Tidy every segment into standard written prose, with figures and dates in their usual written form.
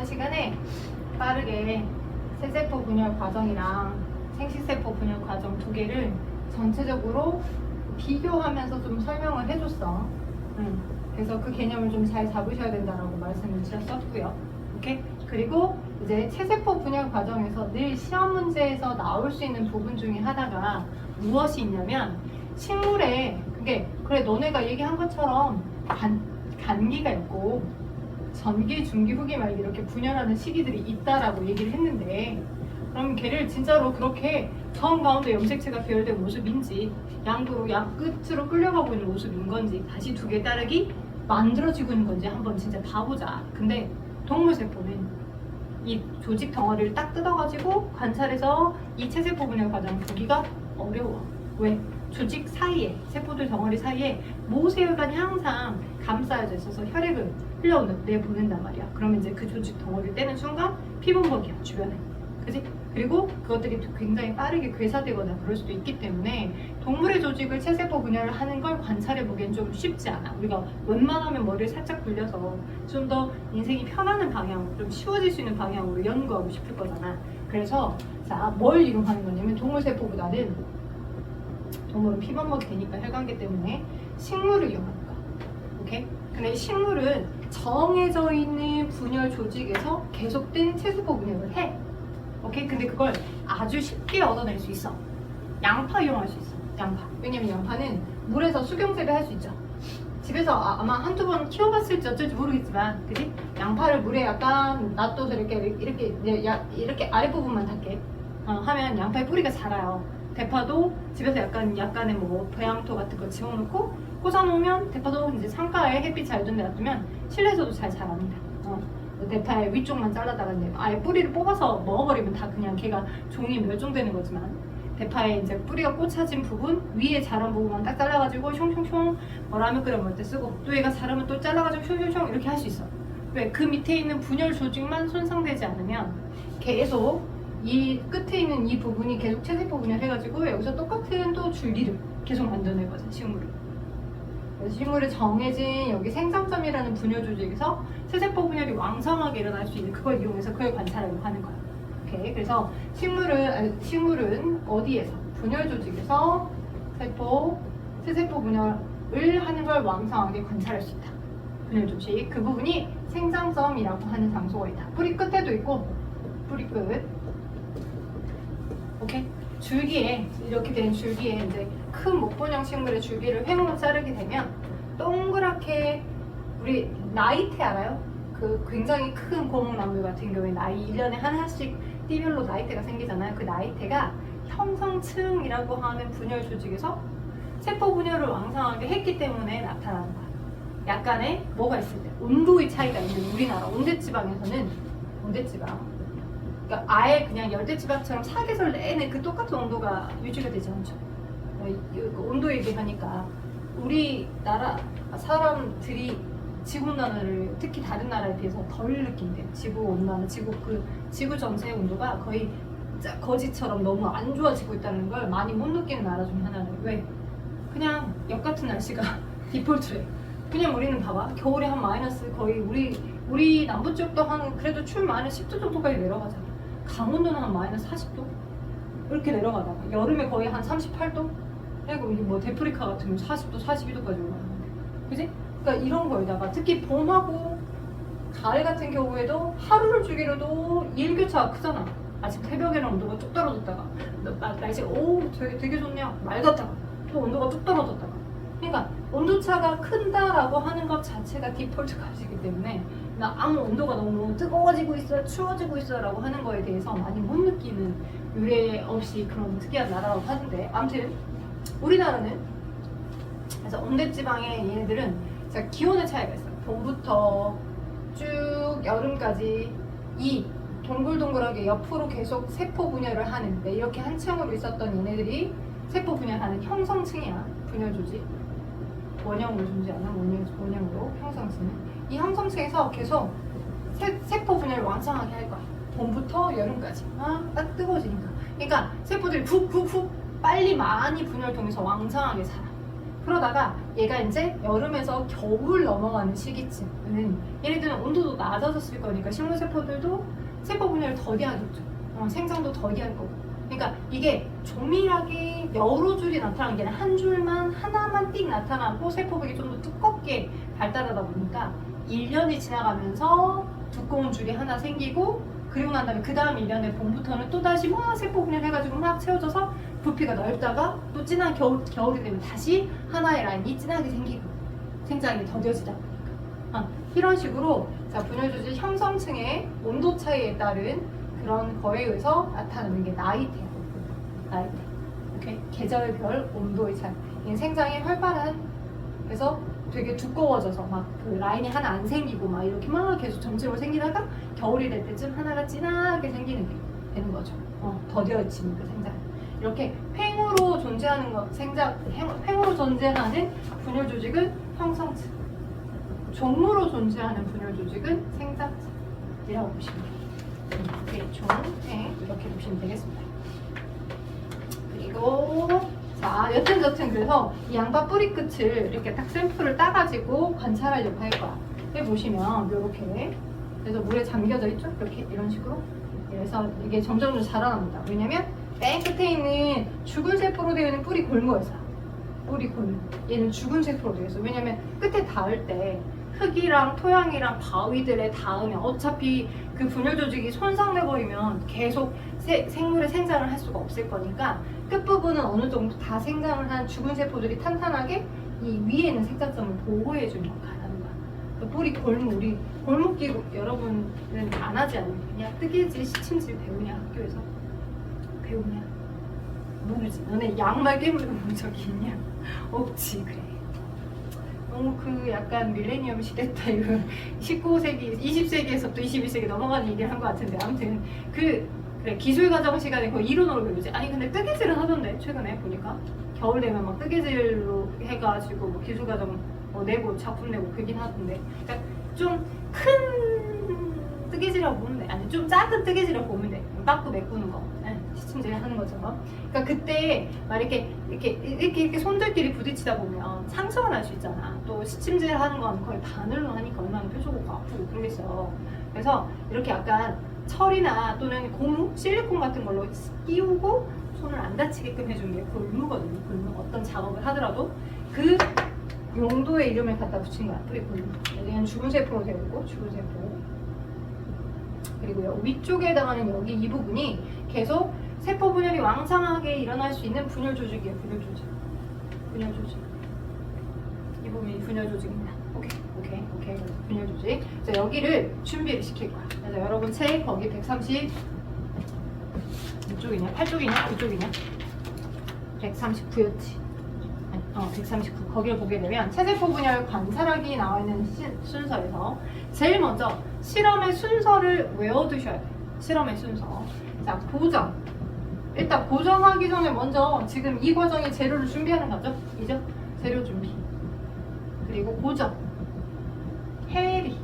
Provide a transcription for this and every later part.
시간에 빠르게 새세포 분열 과정이랑 생식세포 분열 과정 두 개를 전체적으로 비교하면서 좀 설명을 해줬어. 그래서 그 개념을 좀 잘 잡으셔야 된다라고 말씀을 드렸었고요. 오케이? 그리고 이제 체세포 분열 과정에서 늘 시험 문제에서 나올 수 있는 부분 중에 하나가 무엇이 있냐면 식물에 그래 너네가 얘기한 것처럼 간기가 있고 전기, 중기, 후기 막 이렇게 분열하는 시기들이 있다라고 얘기를 했는데 그럼 걔를 진짜로 그렇게 정 가운데 염색체가 배열된 모습인지 양도로 양 끝으로 끌려가고 있는 모습인 건지 다시 두 개 다르기 만들어지고 있는 건지 한번 진짜 봐보자. 근데 동물세포는 이 조직 덩어리를 딱 뜯어가지고 관찰해서 이 체세포 분열 과정을 보기가 어려워. 왜? 조직 사이에, 세포들 덩어리 사이에 모세혈관이 항상 감싸여져 있어서 혈액을 흘려내보낸단 말이야. 그러면 이제 그 조직 덩어리를 떼는 순간 피범벅이야, 주변에. 그지? 그리고 그것들이 굉장히 빠르게 괴사되거나 그럴 수도 있기 때문에 동물의 조직을 체세포 분열을 하는 걸 관찰해 보기엔 좀 쉽지 않아. 우리가 웬만하면 머리를 살짝 굴려서 좀 더 인생이 편안한 방향으로, 좀 쉬워질 수 있는 방향으로 연구하고 싶을 거잖아. 그래서 자, 뭘 이용하는 거냐면 동물세포보다는 동물은 피범벅이 되니까 혈관계 때문에 식물을 이용하는 거야. 오케이? 근데 식물은 정해져 있는 분열 조직에서 계속된 체세포 분열을 해. 오케이? 근데 그걸 아주 쉽게 얻어낼 수 있어. 양파 이용할 수 있어. 양파. 왜냐면 양파는 물에서 수경재배 할 수 있죠. 집에서 아마 한두 번 키워봤을지 어쩔지 모르겠지만, 그지? 양파를 물에 약간 놔둬서 이렇게 아랫부분만 닿게 하면 양파의 뿌리가 자라요. 대파도 집에서 약간의 뭐 배양토 같은 거 집어넣고 꽂아놓으면 대파도 이제 창가에 햇빛 잘 드는 데 놔두면 실내에서도 잘 자랍니다. 대파의 위쪽만 잘라다가 이제 아예 뿌리를 뽑아서 먹어버리면 다 그냥 걔가 종이 멸종되는 거지만 대파에 이제 뿌리가 꽂혀진 부분 위에 자란 부분만 딱 잘라가지고 숑숑숑 라면 끓여 먹을 때 쓰고 또 얘가 자라면 또 잘라가지고 숑숑숑 이렇게 할 수 있어. 왜? 그 밑에 있는 분열 조직만 손상되지 않으면 계속 이 끝에 있는 이 부분이 계속 체세포 분열해가지고 여기서 똑같은 또 줄기를 계속 만들어내거든, 식물을. 그래서 식물의 정해진 여기 생장점이라는 분열 조직에서 체세포 분열이 왕성하게 일어날 수 있는 그걸 이용해서 그걸 관찰하려고 하는 거야. 오케이. 그래서 식물은 어디에서? 분열 조직에서 체세포 분열을 하는 걸 왕성하게 관찰할 수 있다. 분열 조직. 그 부분이 생장점이라고 하는 장소가 있다. 뿌리 끝에도 있고, 뿌리 끝. 오케이? 줄기에, 이렇게 된 줄기에 이제 큰 목본형 식물의 줄기를 횡으로 자르게 되면 동그랗게, 우리 나이테 알아요? 그 굉장히 큰 고목나무 같은 경우에 나이 1년에 하나씩 띠별로 나이테가 생기잖아요. 그 나이테가 형성층이라고 하는 분열 조직에서 세포 분열을 왕성하게 했기 때문에 나타나는 거야. 약간의 뭐가 있을 때 온도의 차이가 있는 우리나라 온대지방에서는 그러니까 아예 그냥 열대지방처럼 사계절 내내 그 똑같은 온도가 유지가 되지 않죠. 그 온도 얘기하니까 우리나라 사람들이 지구온난화를 특히 다른 나라에 비해서 덜 느낀대요. 지구온난화, 지구 전체의 온도가 거의 거지처럼 너무 안 좋아지고 있다는 걸 많이 못 느끼는 나라 중에 하나는 왜? 그냥 역 같은 날씨가 디폴트래. 그냥 우리는 봐봐. 겨울에 한 마이너스 거의 우리 남부 쪽도 한 그래도 추울 마이너스 10도 정도까지 내려가잖아. 강원도는 한 마이너스 40도? 이렇게 내려가다가 여름에 거의 한 38도? 그리고 뭐 데프리카 같은 경우 40도, 42도까지 올라가는데. 그지? 그러니까 이런 거에다가 특히 봄하고 가을 같은 경우에도 하루를 주기로도 일교차가 크잖아. 아침 새벽에는 온도가 쭉 떨어졌다가 날씨가 되게 좋네요. 맑았다가 또 온도가 쭉 떨어졌다가. 그러니까 온도차가 큰다라고 하는 것 자체가 디폴트 값이기 때문에 나 아무 온도가 너무 뜨거워지고 있어요, 추워지고 있어요 라고 하는 거에 대해서 많이 못 느끼는 유례 없이 그런 특이한 나라라고 하는데, 아무튼 우리나라는 그래서 온대지방의 얘네들은 기온의 차이가 있어요. 봄부터 쭉 여름까지 이 동글동글하게 옆으로 계속 세포 분열을 하는, 이렇게 한 층으로 있었던 얘네들이 세포 분열하는 형성층이야. 분열 조직 원형으로 존재하는 원형으로 형성층은 이 형성층에서 계속 세포 분열을 왕성하게 할 거야. 봄부터 여름까지 딱 뜨거워지니까. 그러니까 세포들이 훅훅훅 빨리 많이 분열 통해서 왕성하게 살아. 그러다가 얘가 이제 여름에서 겨울 넘어가는 시기쯤은 얘네들은 온도도 낮아졌을 거니까 식물세포들도 세포 분열을 더디하겠죠. 생장도 더디할 거고. 그러니까 이게 조밀하게 여러 줄이 나타나는 게 아니라 한 줄만 하나만 띡 나타나고 세포벽이 좀 더 두껍게 발달하다 보니까 1년이 지나가면서 두꺼운 줄이 하나 생기고 그리고 난 다음에 그 다음 1년의 봄부터는 또다시 막 세포 분열 해가지고 막 채워져서 부피가 넓다가 또 진한 겨울이 되면 다시 하나의 라인이 진하게 생기고 생장이 더뎌지다 보니까 이런 식으로 자, 분열조직 형성층의 온도 차이에 따른 그런 거에 의해서 나타나는 게 나이테야. 나이테. 오케이? 계절별 온도의 차이. 얘는 생장이 활발한 그래서 되게 두꺼워져서 막 그 라인이 하나 안 생기고 막 이렇게 막 계속 점차로 생기다가 겨울이 될 때쯤 하나가 진하게 생기는 게 되는 거죠. 더뎌지는 그 생장. 이렇게 팽으로 존재하는 거, 팽으로 존재하는 분열 조직은 형성층. 종으로 존재하는 분열 조직은 생장층이라고 보시면 돼요. 이렇게 종, 팽 이렇게 보시면 되겠습니다. 그리고 자, 여튼 그래서 이 양파 뿌리 끝을 이렇게 딱 샘플을 따가지고 관찰하려고 할 거야. 여기 보시면 이렇게 그래서 물에 잠겨져 있죠? 이렇게 이런 식으로. 그래서 이게 점점 자라납니다. 왜냐면 맨 끝에 있는 죽은 세포로 되어 있는 뿌리 골무에서 뿌리 골무. 얘는 죽은 세포로 되어 있어. 왜냐면 끝에 닿을 때 흙이랑 토양이랑 바위들에 닿으면 어차피 그 분열 조직이 손상돼 버리면 계속 생물의 생장을 할 수가 없을 거니까 끝부분은 어느 정도 다 생장을 한 죽은 세포들이 탄탄하게 이 위에 있는 생장점을 보호해 주는 역할을 하는 거야. 그 뿌리 골무, 우리 골목기구 여러분은 안 하지 않느냐? 뜨개질, 시침질 배우냐? 학교에서? 배우냐? 모르지. 너네 양말 깨물고 본 적이 있냐? 없지. 그래. 너무 그 약간 밀레니엄 시대 때 이거 19세기, 20세기에서 또 21세기 넘어가는 얘기를 한 것 같은데 아무튼 그래 기술과정 시간에 거의 이론으로 배우지. 아니 근데 뜨개질은 하던데 최근에 보니까 겨울 되면 막 뜨개질로 해가지고 뭐 기술과정 내고 작품 내고 그긴 하던데 그러니까 좀 큰 뜨개질이라고 보면 돼. 아니 좀 작은 뜨개질이라고 보면 돼. 빠꾸 메꾸는 거 시침질 하는 것처럼. 그러니까 그때 막 이렇게 손들끼리 부딪히다 보면 상처가 날 수 있잖아. 또 시침질 하는 건 거의 바늘로 하니까 얼마나 뾰족하고 아프고 그러겠어. 그래서 이렇게 약간 철이나 또는 고무, 실리콘 같은 걸로 끼우고 손을 안 다치게끔 해주는 게 골무거든요. 골무. 어떤 작업을 하더라도 그 용도의 이름을 갖다 붙인 거야. 뿌리 골무. 얘는 죽은 세포로 되어 있고 죽은 세포. 그리고요 위쪽에 해당하는 여기 이 부분이 계속 세포 분열이 왕성하게 일어날 수 있는 분열 조직이에요. 분열 조직. 분열 조직. 이 부분이 분열 조직입니다. 오케이. 분열 조직. 자, 여기를 준비를 시킬 거야. 그래서 여러분 책 거기 130 이쪽이냐? 8쪽이냐? 이쪽이냐? 139였지. 139. 거기를 보게 되면 체세포 분열 관찰하기 나와 있는 순서에서 제일 먼저 실험의 순서를 외워두셔야 돼요. 실험의 순서. 자, 고정. 일단 고정하기 전에 먼저 지금 이 과정이 재료를 준비하는 거죠? 이죠? 재료 준비. 그리고 고정. 해리.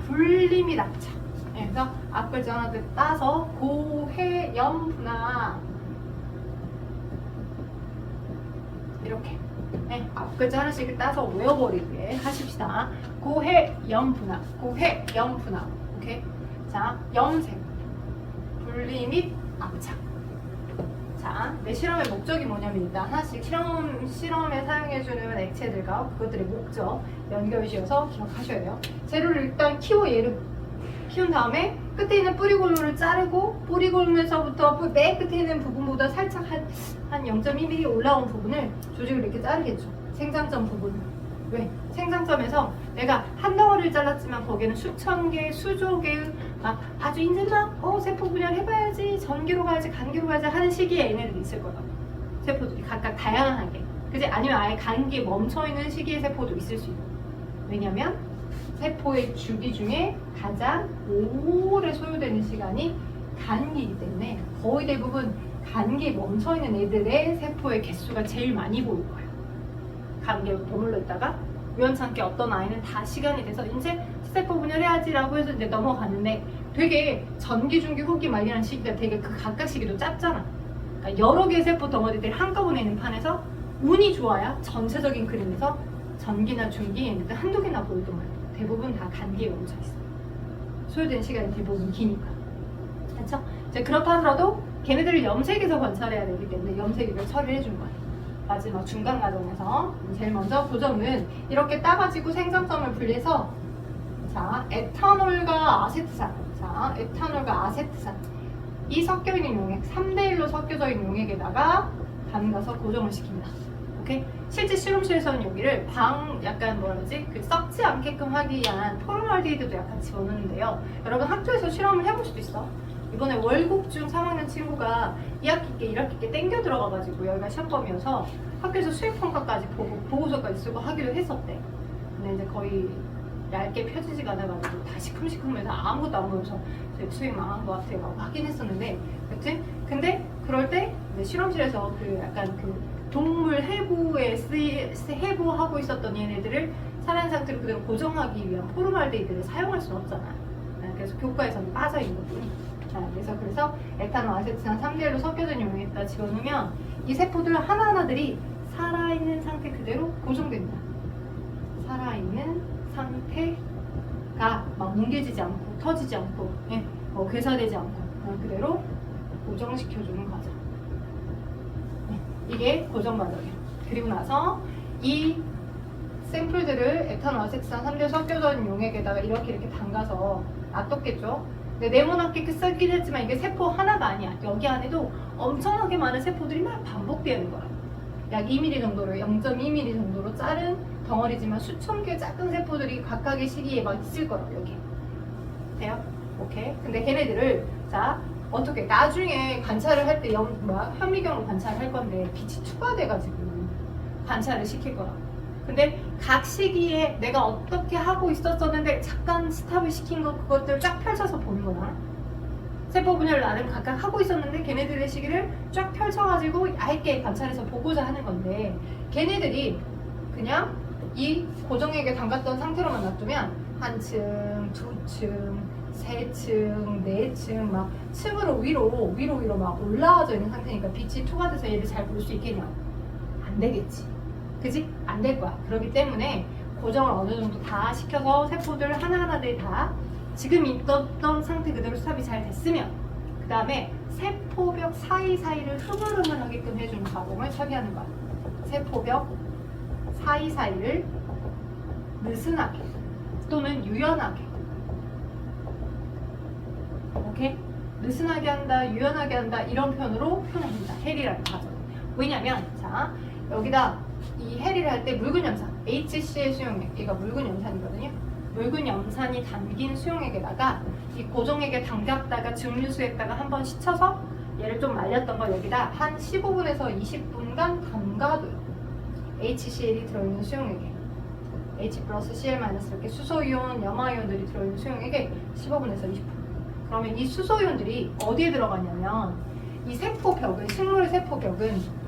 분리 납작. 그래서 앞글자 하나 따서 고해염분화 이렇게 앞글자 하나씩 따서 외워버리게 하십시다. 고해염분화, 고해염분화. 오케이. 자, 염색, 분리 및 압착. 자, 내 실험의 목적이 뭐냐면 일단 하나씩 실험에 사용해주는 액체들과 그것들의 목적 연결지어서 기억하셔야 돼요. 재료를 일단 얘를 키운 다음에 끝에 있는 뿌리골무를 자르고 뿌리골무에서부터 맨 끝에 있는 부분보다 살짝 한 0.2mm 올라온 부분을 조직을 이렇게 자르겠죠. 생장점 부분을. 왜? 생장점에서 내가 한 덩어리를 잘랐지만 거기에는 수천 개, 수조 개의 아주 이제 막 세포 분열 해봐야지, 전기로 가야지, 간기로 가야지 하는 시기에 얘네들이 있을 거다. 세포들이 각각 다양하게. 그지? 아니면 아예 간기에 멈춰있는 시기의 세포도 있을 수 있고. 왜냐면 세포의 주기 중에 가장 오래 소요되는 시간이 간기이기 때문에 거의 대부분 간기에 멈춰있는 애들의 세포의 개수가 제일 많이 보일 거예요. 간기에 머물러 있다가 우연찮게 어떤 아이는 다 시간이 돼서 이제 세포 분열해야지라고 해서 이제 넘어가는데 되게 전기, 중기, 후기 막 이런 시기가 되게 그 각각 시기도 짧잖아. 그러니까 여러 개의 세포 덩어리들이 한꺼번에 있는 판에서 운이 좋아야 전체적인 그림에서 전기나 중기 얘네들 한두 개나 보이더만 대부분 다 단기에 멈춰 있어. 소요된 시간이 대부분 기니까. 그렇죠? 이제 그렇다 하더라도 걔네들을 염색에서 관찰해야 되기 때문에 염색을 처리를 해준 거야. 마지막 중간 과정에서 제일 먼저 고정은 이렇게 따가지고 생성점을 분리해서 자 에탄올과 아세트산, 자 에탄올과 아세트산 이 섞여 있는 용액 3대1로 섞여져 있는 용액에다가 담가서 고정을 시킵니다. 오케이? 실제 실험실에서는 여기를 약간 뭐라 그러지? 그 썩지 않게끔 하기 위한 포르말데히드도 약간 집어넣는데요. 여러분 학교에서 실험을 해볼 수도 있어. 이번에 월국 중 3학년 친구가 2학기 때 1학기 때 땡겨 들어가가지고 여기가 시험범이어서 학교에서 수행평가까지 보고 보고서까지 쓰고 하기로 했었대. 근데 이제 거의 얇게 펴지지가 않아가지고 다 시큼시큼해서 아무것도 안 보여서 수행 망한 것 같아요. 막 확인했었는데 여튼 근데 그럴 때 이제 실험실에서 그 약간 그 동물 해부에 해부하고 있었던 얘네들을 살아있는 상태로 그대로 고정하기 위한 포르말데히드를 사용할 수는 없잖아. 그래서 교과에서는 빠져 있는 거지. 그래서 에탄올, 아세트산 3대1로 섞여진 용액에다 집어넣으면 이 세포들 하나하나들이 살아있는 상태 그대로 고정됩니다. 살아있는 상태가 막 뭉개지지 않고 터지지 않고 괴사되지 않고 그대로 고정시켜주는 과정. 이게 고정 과정이에요. 그리고 나서 이 샘플들을 에탄올, 아세트산 3대1 섞여져 있는 용액에다가 이렇게 담가서 놔뒀겠죠. 네모나게 쓰긴 했지만 이게 세포 하나가 아니야. 여기 안에도 엄청나게 많은 세포들이 막 반복되는 거야. 약 2mm 정도로 0.2mm 정도로 작은 덩어리지만 수천 개의 작은 세포들이 각각의 시기에 막 있을 거라고 여기. 돼요? 오케이. 근데 걔네들을 자 어떻게 나중에 관찰을 할 때 현미경으로 관찰할 건데 빛이 투과돼가지고 관찰을 시킬 거라고. 근데 각 시기에 내가 어떻게 하고 있었었는데 잠깐 스탑을 시킨 그것들을 쫙 펼쳐서 보는 거다. 세포 분열을 나름 각각 하고 있었는데 걔네들의 시기를 쫙 펼쳐가지고 얇게 관찰해서 보고자 하는 건데 걔네들이 그냥 이 고정액에 담갔던 상태로만 놔두면 한 층, 두 층, 세 층, 네 층 막 층으로 위로 막 올라와져 있는 상태니까 빛이 투과돼서 얘를 잘 볼 수 있겠냐? 안 되겠지. 그지? 안 될 거야. 그렇기 때문에 고정을 어느 정도 다 시켜서 세포들 하나하나들 다 지금 있던 상태 그대로 스탑이 잘 됐으면 그 다음에 세포벽 사이사이를 흐물흐물하게끔 해주는 과정을 처리하는 거야. 세포벽 사이사이를 느슨하게 또는 유연하게 오케이? 느슨하게 한다, 유연하게 한다 이런 표현으로 표현합니다. 헬이라는 과정. 왜냐면 자 여기다 이 헬을 할 때 묽은 염산 HCl 수용액 얘가 묽은 염산이거든요. 묽은 염산이 담긴 수용액에다가 이 고정액에 담갔다가 증류수에다가 한번 씻혀서 얘를 좀 말렸던 걸 여기다 한 15분에서 20분간 담가둬요. HCl이 들어있는 수용액에 H 플러스 Cl 마이너스 이렇게 수소이온, 염화이온들이 들어있는 수용액에 15분에서 20분. 그러면 이 수소이온들이 어디에 들어가냐면 이 세포벽은 식물의 세포벽은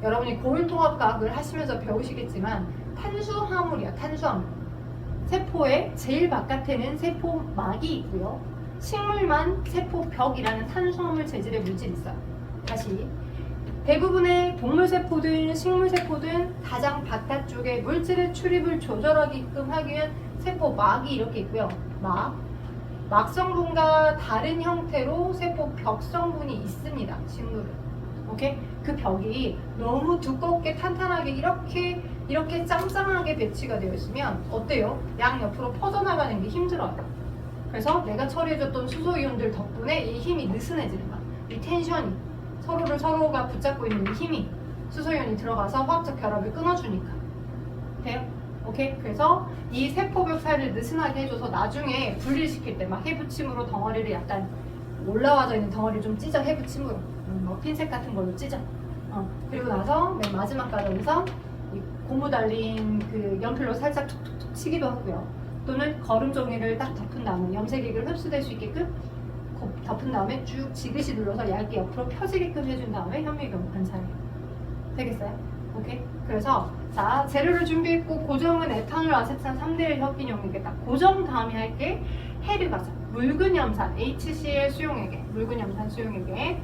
여러분이 고율통합과학을 하시면서 배우시겠지만 탄수화물이야. 탄수화물. 세포의 제일 바깥에는 세포막이 있고요. 식물만 세포벽이라는 탄수화물 재질의 물질이 있어요. 다시 대부분의 동물세포든 식물세포든 가장 바깥쪽에 물질의 출입을 조절하게끔 하기 위한 세포막이 이렇게 있고요. 막 성분과 다른 형태로 세포벽 성분이 있습니다. 식물은. 오케이? 그 벽이 너무 두껍게 탄탄하게 이렇게 짱짱하게 배치가 되어 있으면 어때요? 양 옆으로 퍼져나가는 게 힘들어요. 그래서 내가 처리해줬던 수소이온들 덕분에 이 힘이 느슨해지는 거야. 이 텐션이 서로가 붙잡고 있는 이 힘이 수소이온이 들어가서 화학적 결합을 끊어주니까. 돼요? 오케이? 그래서 이 세포벽 사이를 느슨하게 해줘서 나중에 분리시킬 때 막 해부침으로 덩어리를 약간 올라와져 있는 덩어리를 좀 찢어 해부침으로 뭐 핀셋 같은 걸로 찢어. 그리고 나서 맨 마지막 과정에서 이 고무 달린 그 연필로 살짝 툭툭툭 치기도 하고요. 또는 거름 종이를 딱 덮은 다음에 염색액을 흡수될 수 있게끔 덮은 다음에 쭉 지그시 눌러서 얇게 옆으로 펴지게끔 해준 다음에 현미경 관찰해요. 되겠어요? 오케이? 그래서 자 재료를 준비했고 고정은 에탄올, 아세트산 3대1 섞인 용액에 딱 고정 다음에 할게 해를 가져 묽은 염산 HCl 수용액에 묽은 염산 수용액에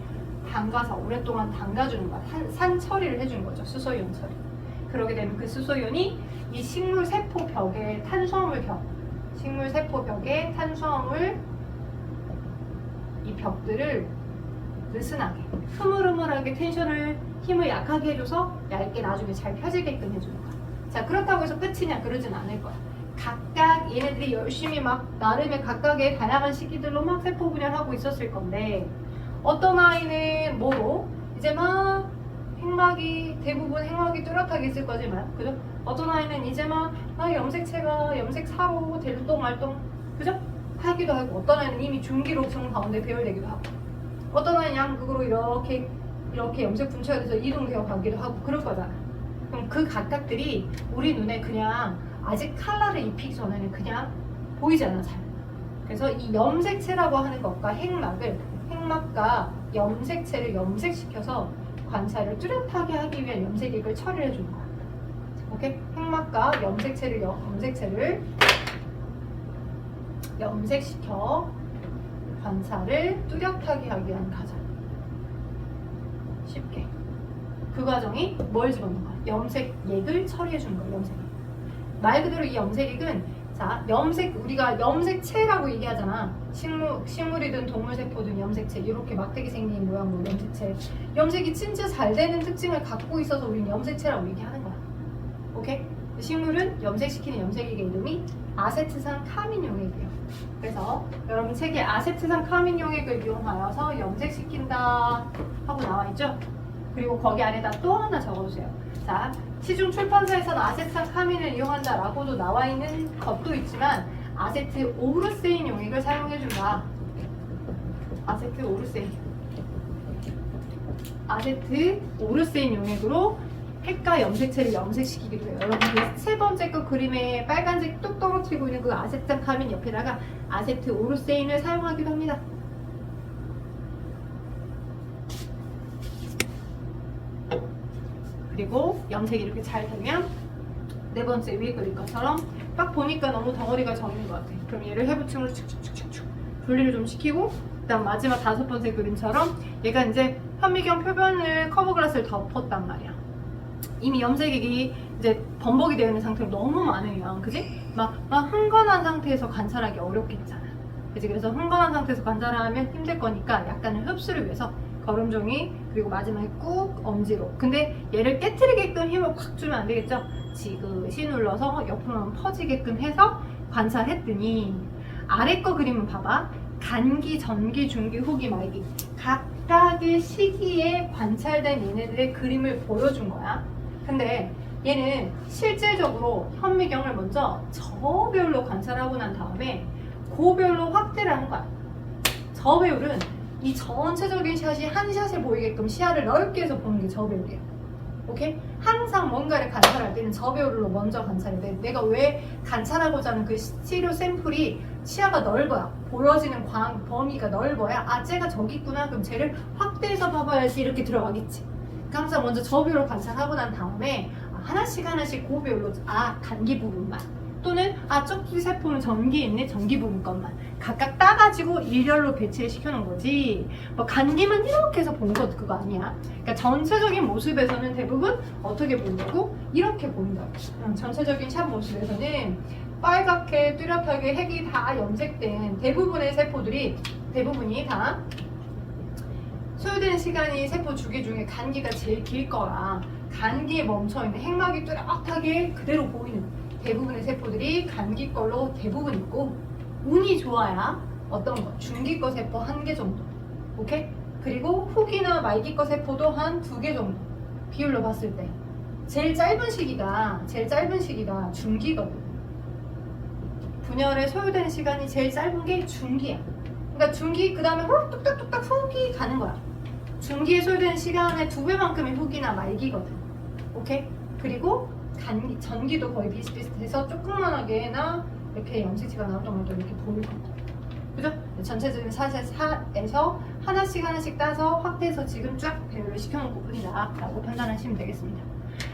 담가서 오랫동안 담가주는 거야. 산 처리를 해주는 거죠. 수소이온 처리. 그러게 되면 그 수소이온이 이 식물 세포 벽에 탄수화물 벽, 식물 세포 벽에 탄수화물 이 벽들을 느슨하게, 흐물흐물하게 텐션을, 힘을 약하게 해줘서 얇게 나중에 잘 펴지게끔 해주는 거야. 자, 그렇다고 해서 끝이냐? 그러진 않을 거야. 각각 얘네들이 열심히 막 나름의 각각의 다양한 시기들로 막 세포 분열하고 있었을 건데, 어떤 아이는 뭐로 이제 막 핵막이, 대부분 핵막이 뚜렷하게 있을 거지만, 그죠? 어떤 아이는 이제 막 염색체가 염색사로 될똥말똥, 그죠? 하기도 하고, 어떤 아이는 이미 중기로청 가운데 배열되기도 하고, 어떤 아이는 양극으로 이렇게 염색 분초가 돼서 이동되어 가기도 하고 그럴 거잖아. 그럼 그 각각들이 우리 눈에 그냥 아직 컬러를 입히기 전에는 그냥 보이잖아, 잘. 그래서 이 염색체라고 하는 것과 핵막과 염색체를 염색시켜서 관찰을 뚜렷하게 하기 위한 염색액을 처리해 주는 거야. 오케이? 핵막과 염색체를 염색시켜 관찰을 뚜렷하게 하기 위한 과정. 쉽게. 그 과정이 뭘 집어넣는 거야? 염색액을 처리해 주는 거야, 염색액. 말 그대로 이 염색액은, 자, 우리가 염색체라고 얘기하잖아. 식물이든 동물세포든 염색체, 이렇게 막대기 생긴 모양으로 염색체. 염색이 진짜 잘 되는 특징을 갖고 있어서 우리는 염색체라고 얘기하는 거야. 오케이? 식물은 염색시키는 염색액의 이름이 아세트산 카민 용액이에요. 그래서 여러분 책에 아세트산 카민 용액을 이용하여서 염색시킨다 하고 나와있죠? 그리고 거기 안에다 또 하나 적어주세요. 자, 시중 출판사에서는 아세트산 카민을 이용한다 라고도 나와있는 것도 있지만 아세트 오르세인 용액을 사용해준다. 아세트 오르세인 용액으로 핵과 염색체를 염색시키기도 해요. 여러분 그 세 번째 그 그림에 빨간색 뚝 떨어뜨리고 있는 그 아세트산 카민 옆에다가 아세트 오르세인을 사용하기도 합니다. 그리고 염색이 이렇게 잘 되면 네 번째 위에 그릴 것처럼 딱 보니까 너무 덩어리가 적는 것 같아. 그럼 얘를 해부층으로 축축축축 분리를 좀 시키고, 그다음 마지막 다섯 번째 그림처럼 얘가 이제 현미경 표면을 커버 글라스를 덮었단 말이야. 이미 염색액이 이제 범벅이 되어 있는 상태로 너무 많으면, 그지? 막 흥건한 상태에서 관찰하기 어렵겠잖아. 그지? 그래서 흥건한 상태에서 관찰하면 힘들 거니까 약간의 흡수를 위해서 거름종이, 그리고 마지막에 꾹 엄지로. 근데 얘를 깨트리게끔 힘을 확 주면 안 되겠죠? 지그시 눌러서 옆으로 퍼지게끔 해서 관찰했더니 아래 거 그림은 봐봐. 간기, 전기, 중기, 후기, 말기 각각의 시기에 관찰된 얘네들의 그림을 보여준 거야. 근데 얘는 실질적으로 현미경을 먼저 저배율로 관찰하고 난 다음에 고배율로 확대를 한 거야. 저배율은 이 전체적인 샷이 한 샷에 보이게끔 시야를 넓게 해서 보는 게 저배율이에요. 오케이? 항상 뭔가를 관찰할 때는 저배율로 먼저 관찰해야 돼. 내가 왜 관찰하고자 하는 그 스티리오 샘플이 시야가 넓어야, 보여지는 광 범위가 넓어야, 아 쟤가 저기 있구나, 그럼 쟤를 확대해서 봐봐야지 이렇게 들어가겠지. 그러니까 항상 먼저 저배율로 관찰하고 난 다음에 하나씩 고배율로, 간기 부분만, 또는 쪽지 세포는 전기 있네, 전기 부분 것만 각각 따가지고 일렬로 배치를 시켜놓은 거지. 뭐 간기만 이렇게 해서 본 것 그거 아니야. 그러니까 전체적인 모습에서는 대부분 어떻게 보이냐고 이렇게 보인다. 전체적인 샷 모습에서는 빨갛게 뚜렷하게 핵이 다 염색된 대부분의 세포들이, 대부분이 다 소요되는 시간이 세포 주기 중에 간기가 제일 길 거라 간기에 멈춰있는 핵막이 뚜렷하게 그대로 보이는 대부분의 세포들이 간기 걸로 대부분 있고, 운이 좋아야 어떤 거 중기거 세포 1개 정도, 오케이? 그리고 후기나 말기거 세포도 한 2개 정도 비율로 봤을 때 제일 짧은 시기가 중기거든. 분열에 소요되는 시간이 제일 짧은 게 중기야. 그러니까 중기 그 다음에 뚝딱뚝딱 후기 가는 거야. 중기에 소요되는 시간의 2배만큼의 후기나 말기거든. 오케이? 그리고 전기도 거의 비슷비슷해서 조그만하게나 이렇게 염색체가 나올 정도로 이렇게 보일 거고, 그죠? 전체적인 샷에서 하나씩 따서 확대해서 지금 쫙 배열을 시켜놓은 부분이다 라고 판단하시면 되겠습니다.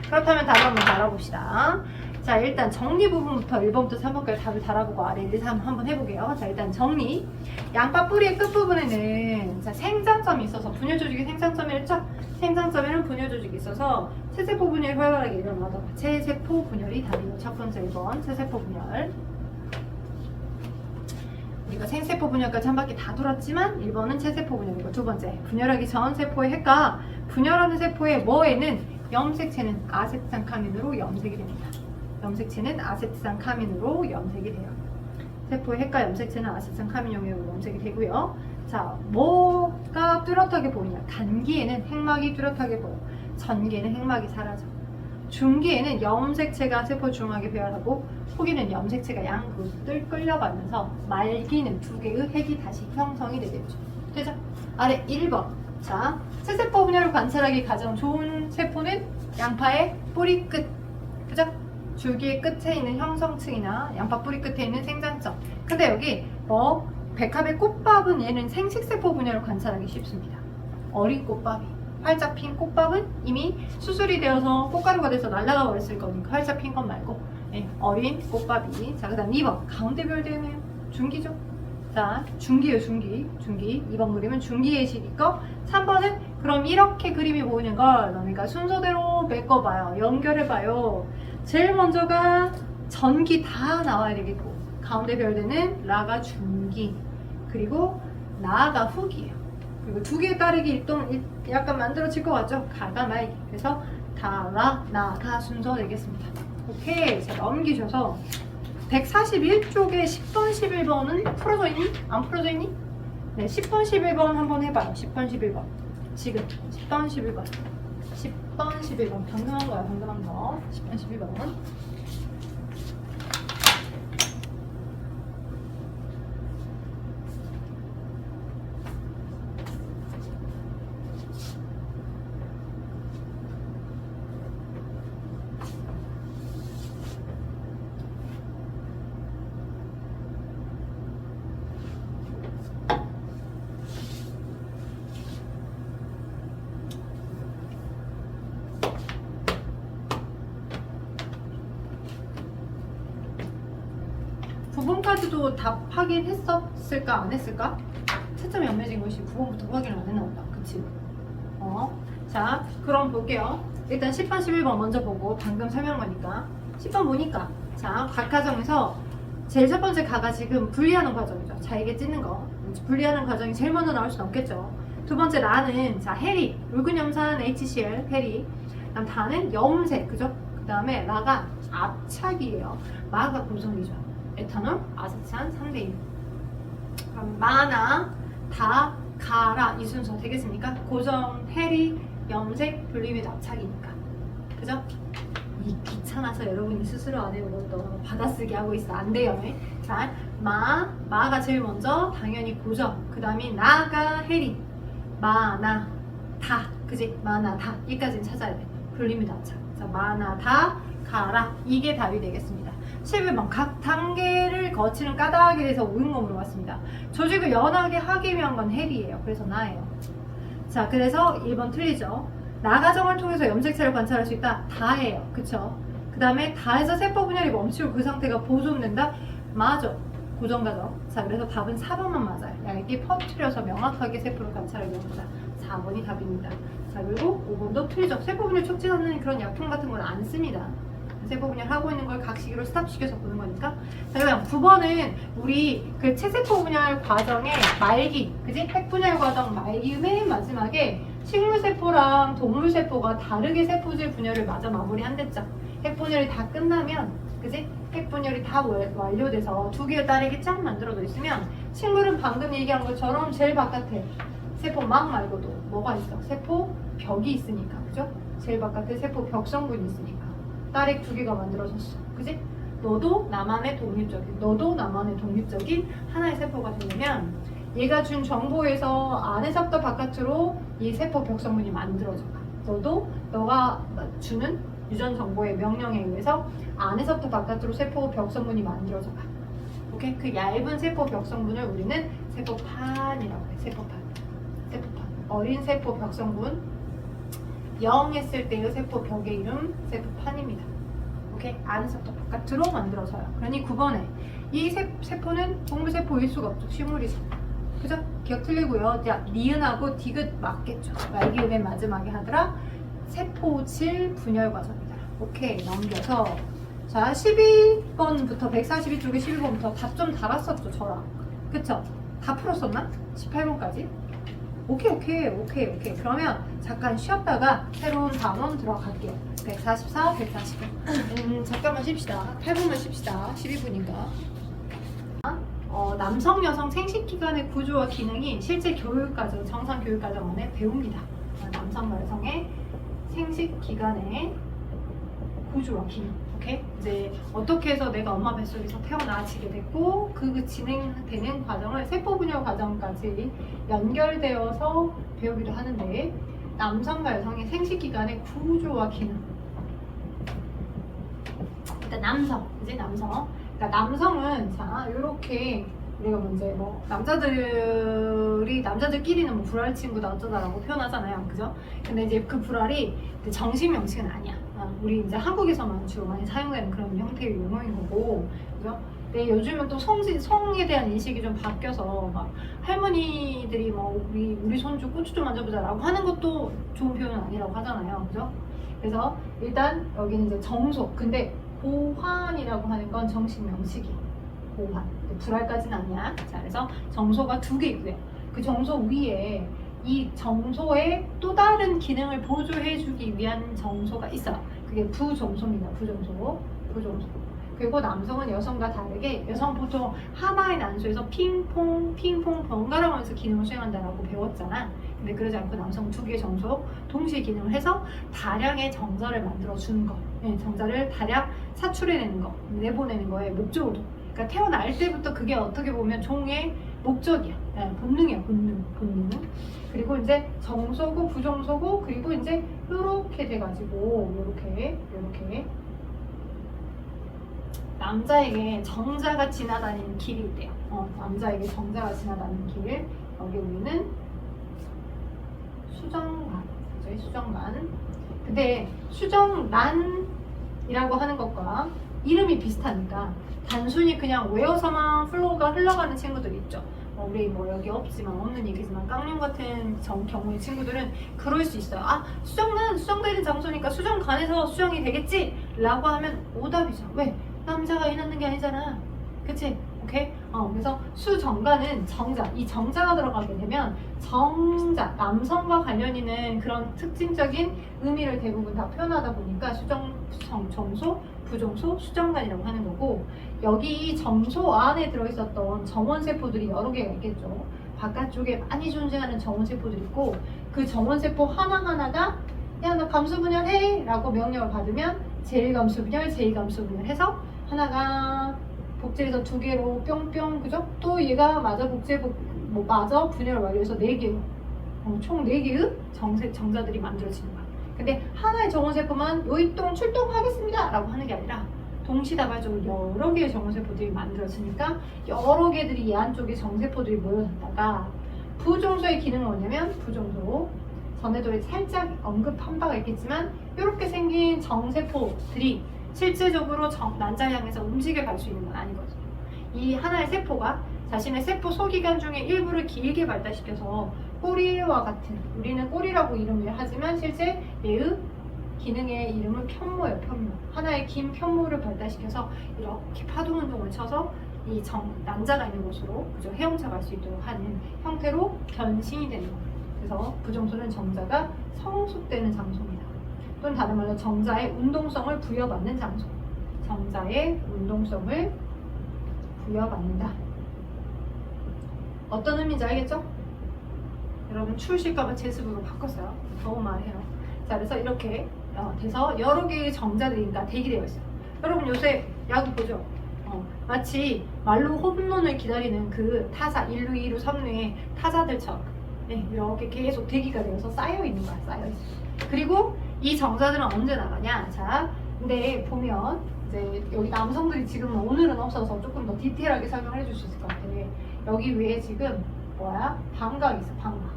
그렇다면 답을 한번 알아봅시다. 자, 일단 정리 부분부터 1번부터 3번까지 답을 달아보고 아래 1, 2, 3 한번 해보게요. 자, 일단 정리. 양파 뿌리의 끝부분에는 자, 생장점이 있어서 분열 조직의 생장점이 있죠? 생장점에는 분열 조직이 있어서 체세포 분열이 활발하게 일어나다. 체세포 분열이 답이에요. 첫 번째 1번 체세포 분열. 우리가 생세포 분열까지 한 바퀴 다 돌았지만 1번은 체세포 분열이고, 두 번째 분열하기 전 세포의 핵과 분열하는 세포의 뭐에는 염색체는 아세트산카민으로 염색이 됩니다. 염색체는 아세트산카민으로 염색이 돼요. 세포의 핵과 염색체는 아세트산카민용으로 염색이 되고요. 자, 뭐가 뚜렷하게 보이냐? 단기에는 핵막이 뚜렷하게 보여. 전기에는 핵막이 사라져. 중기에는 염색체가 세포 중앙에 배열하고, 후기는 염색체가 양극을 끌려가면서 말기는 두 개의 핵이 다시 형성이 되겠죠. 되죠? 아래 1번. 자, 체세포 분열을 관찰하기 가장 좋은 세포는 양파의 뿌리 끝. 그죠? 줄기의 끝에 있는 형성층이나 양파 뿌리 끝에 있는 생장점. 근데 여기 백합의 꽃밥은 얘는 생식세포 분열을 관찰하기 쉽습니다. 어린 꽃밥이. 활짝 핀 꽃밥은 이미 수술이 되어서 꽃가루가 돼서 날아가 버렸을 거니까 활짝 핀 것 말고, 네, 어린 꽃밥이. 자, 그 다음 2번. 가운데 별되네요. 중기죠. 자, 중기예요, 중기. 중기. 2번 그림은 중기의 시기고, 3번은 그럼 이렇게 그림이 보이는 걸 너네가 순서대로 메꿔봐요. 연결해봐요. 제일 먼저가 전기 다 나와야 되겠고, 가운데 별되는 라가 중기, 그리고 나가 후기예요. 그리고 두 개의 따르기 일동 약간 만들어질 것 같죠? 가가 말기. 그래서 다라 나가 순서 되겠습니다. 오케이. 자, 넘기셔서 141쪽에 10번 11번은 풀어져 있니? 안 풀어져 있니? 네, 10번 11번 한번 해봐요. 10번 11번 지금 10번 11번 10번 11번 방금 한 거야. 방금 한 거. 10번 11번. 부분까지도 답하긴 했었을까 안 했을까? 채점이 안 맺은 것이 9번부터 확인을 안 했나 보다. 그치? 자, 그럼 볼게요. 일단 10번 11번 먼저 보고 방금 설명한 거니까 10번 보니까, 자, 각 가정에서 제일 첫 번째 가가 지금 분리하는 과정이죠. 자에게 찢는 거. 분리하는 과정이 제일 먼저 나올 수는 없겠죠. 두 번째 라는, 자, 해리, 묽은 염산 HCl, 해리. 그다음 다는 염색, 그죠? 그 다음에 라가 압착이에요. 마가 고정이죠. 에탄올, 아세트산 3대1. 그럼 마나, 다, 가라 이 순서 되겠습니까? 고정, 해리, 염색, 분리 및 압착이니까. 그죠? 이 귀찮아서 여러분이 스스로 안 해보고 또 받아쓰기 하고 있어. 안 돼요. 자, 마가 제일 먼저 당연히 고정. 그 다음에 나가 해리, 마나, 다. 그지? 마나, 다. 여기까지는 찾아야 돼. 분리 및 압착. 자, 마나, 다, 가라. 이게 답이 되겠습니다. 11번. 각 단계를 거치는 까닭에 대해서 옳은 거 물어봤습니다. 조직을 연하게 하기 위한 건 해리예요. 그래서 나예요. 자, 그래서 1번 틀리죠. 나 과정을 통해서 염색체를 관찰할 수 있다. 다예요. 그쵸? 그 다음에 다에서 세포 분열이 멈추고 그 상태가 보존된다. 맞아. 고정 과정. 자, 그래서 답은 4번만 맞아요. 얇게 퍼뜨려서 명확하게 세포를 관찰하기 위함이다. 4번이 답입니다. 자, 그리고 5번도 틀리죠. 세포 분열 촉진하는 그런 약품 같은 건 안 씁니다. 세포 분열 하고 있는 걸 각시기로 스탑시켜서 보는 거니까. 자, 그다음 9번은 우리 그 체세포 분열 과정의 말기, 그지? 핵 분열 과정 말기 맨 마지막에 식물 세포랑 동물 세포가 다르게 세포질 분열을 마저 마무리한댔죠. 핵 분열이 다 끝나면, 그지? 핵 분열이 다 완료돼서 두 개의 딸에게 쫙 만들어져 있으면, 식물은 방금 얘기한 것처럼 제일 바깥에 세포막 말고도 뭐가 있어? 세포 벽이 있으니까, 그죠? 제일 바깥에 세포 벽 성분이 있으니까. 딸액 두 개가 만들어졌어. 그지? 너도 나만의 독립적인 하나의 세포가 되려면 얘가 준 정보에서 안에서부터 바깥으로 이 세포 벽 성분이 만들어져 가. 너도 너가 주는 유전 정보의 명령에 의해서 안에서부터 바깥으로 세포 벽 성분이 만들어져 가. 오케이? 그 얇은 세포 벽 성분을 우리는 세포판이라고 해. 세포판. 어린 세포 벽 성분 0 했을 때의 세포 벽의 이름 세포판입니다. 오케이? 안에서부터 바깥으로 만들어져요. 그러니 9번에 이 세포는 동물세포일 수가 없죠. 식물이죠. 그죠? 기억 틀리고요. 자, 니은하고 디귿 맞겠죠. 말기의 맨 마지막에 하더라. 세포질 분열 과정이다. 오케이, 넘겨서 자, 12번부터 142쪽에 12번부터 답 좀 달았었죠, 저랑. 그쵸? 다 풀었었나? 18번까지? 오케이. 그러면 잠깐 쉬었다가 새로운 단원 들어갈게요. 144, 145. 잠깐만 쉽시다. 8분만 쉽시다. 12분인가. 남성, 여성 생식기관의 구조와 기능이 실제 교육과정, 정상 교육과정 안에 배웁니다. 남성과 여성의 생식기관의 구조와 기능. 오케이? 이제 어떻게 해서 내가 엄마 뱃속에서 태어나지게 됐고 그 진행되는 과정을 세포 분열 과정까지 연결되어서 배우기도 하는데 남성과 여성의 생식기관의 구조와 기능. 일단 남성. 그러니까 남성은 자 이렇게 우리가 문제 뭐 남자들끼리는 뭐 불알 친구다 어쩌다라고 표현하잖아요, 그죠? 근데 이제 그 불알이 정식 명칭은 아니야. 우리 이제 한국에서만 주로 많이 사용되는 그런 형태의 용어인 거고, 그죠? 근데 요즘은 또 성에 대한 인식이 좀 바뀌어서 막 할머니들이 뭐 우리 손주 고추 좀 만져보자라고 하는 것도 좋은 표현은 아니라고 하잖아요, 그죠? 그래서 일단 여기는 이제 정소. 근데 보환이라고 하는 건 정식 명식이 보환. 불알까지는 아니야. 자, 그래서 정소가 2개 있고요. 그 정소 위에 이 정소의 또 다른 기능을 보조해주기 위한 정소가 있어요. 그게 부정소입니다. 부정소. 그리고 남성은 여성과 다르게 여성 보통 하나의 난소에서 핑퐁 번갈아 가면서 기능을 수행한다라고 배웠잖아. 근데 그러지 않고 남성 2개의 정소 동시에 기능을 해서 다량의 정자를 만들어주는 거. 정자를 다량 사출해내는 거, 내보내는 거에 목적으로. 그러니까 태어날 때부터 그게 어떻게 보면 종의 목적이야. 본능이야, 본능. 그리고 이제 정소고 부정소고 그리고 이제 요렇게 돼가지고 요렇게 남자에게 정자가 지나다니는 길이 있대요. 남자에게 정자가 지나다니는 길. 여기 우리는 수정관. 근데 수정란이라고 하는 것과 이름이 비슷하니까 단순히 그냥 외워서만 플로우가 흘러가는 친구들 있죠. 우리 뭐 여기 없는 얘기지만 깡룡 같은 경우의 친구들은 그럴 수 있어요. 수정란, 수정되는 장소니까 수정관에서 수정이 되겠지? 라고 하면 오답이죠. 왜? 남자가 이 낳는 게 아니잖아. 그치? 오케이? 그래서 수정관은 정자. 이 정자가 들어가게 되면 정자, 남성과 관련 있는 그런 특징적인 의미를 대부분 다 표현하다 보니까 정소, 부정소, 수정관이라고 하는 거고, 여기 이 정소 안에 들어있었던 정원세포들이 여러 개가 있겠죠. 바깥쪽에 많이 존재하는 정원세포들이 있고, 그 정원세포 하나하나가 야, 나 감수분열해! 라고 명령을 받으면 제1감수분열, 제2감수분열 해서 하나가 복제해서 2개로 뿅뿅, 그죠? 또 얘가 마저 마저 분열을 완료해서 4개로 총 4개의 정자들이 만들어지는 거야. 근데 하나의 정원세포만 요입동 출동하겠습니다 라고 하는 게 아니라 동시다발적으로 여러 개의 정원세포들이 만들어지니까 여러 개들이 이 안쪽에 정세포들이 모여졌다가 부정소의 기능은 뭐냐면 부정소 전에도 살짝 언급한 바가 있겠지만 이렇게 생긴 정세포들이 실제적으로 난자를 향해서 움직여갈 수 있는 건 아니거든요. 이 하나의 세포가 자신의 세포 소기관 중에 일부를 길게 발달시켜서 꼬리와 같은, 우리는 꼬리라고 이름을 하지만 실제 얘의 기능의 이름은 편모예요. 편모. 하나의 긴 편모를 발달시켜서 이렇게 파동 운동을 쳐서 이 난자가 있는 곳으로 헤엄쳐 갈 수 있도록 하는 형태로 변신이 되는 거예요. 그래서 부정소는 정자가 성숙되는 장소입니다. 또는 다른 말로 정자의 운동성을 부여받는 장소. 정자의 운동성을 부여받는다. 어떤 의미인지 알겠죠? 여러분 추우실까봐 제습으로 바꿨어요. 더운 말해요. 자, 그래서 이렇게 돼서 여러 개의 정자들이 대기되어 있어요. 여러분 요새 야구 보죠? 마치 말로 홈런을 기다리는 그 타자 1루, 2루, 3루의 타자들처럼 이렇게 계속 대기가 되어서 쌓여 있는 거야. 쌓여 있어요. 그리고 이 정자들은 언제 나가냐? 자, 근데 보면 이제 여기 남성들이 지금 오늘은 없어서 조금 더 디테일하게 설명을 해줄 수 있을 것 같아. 여기 위에 지금 방광이 있어. 방광.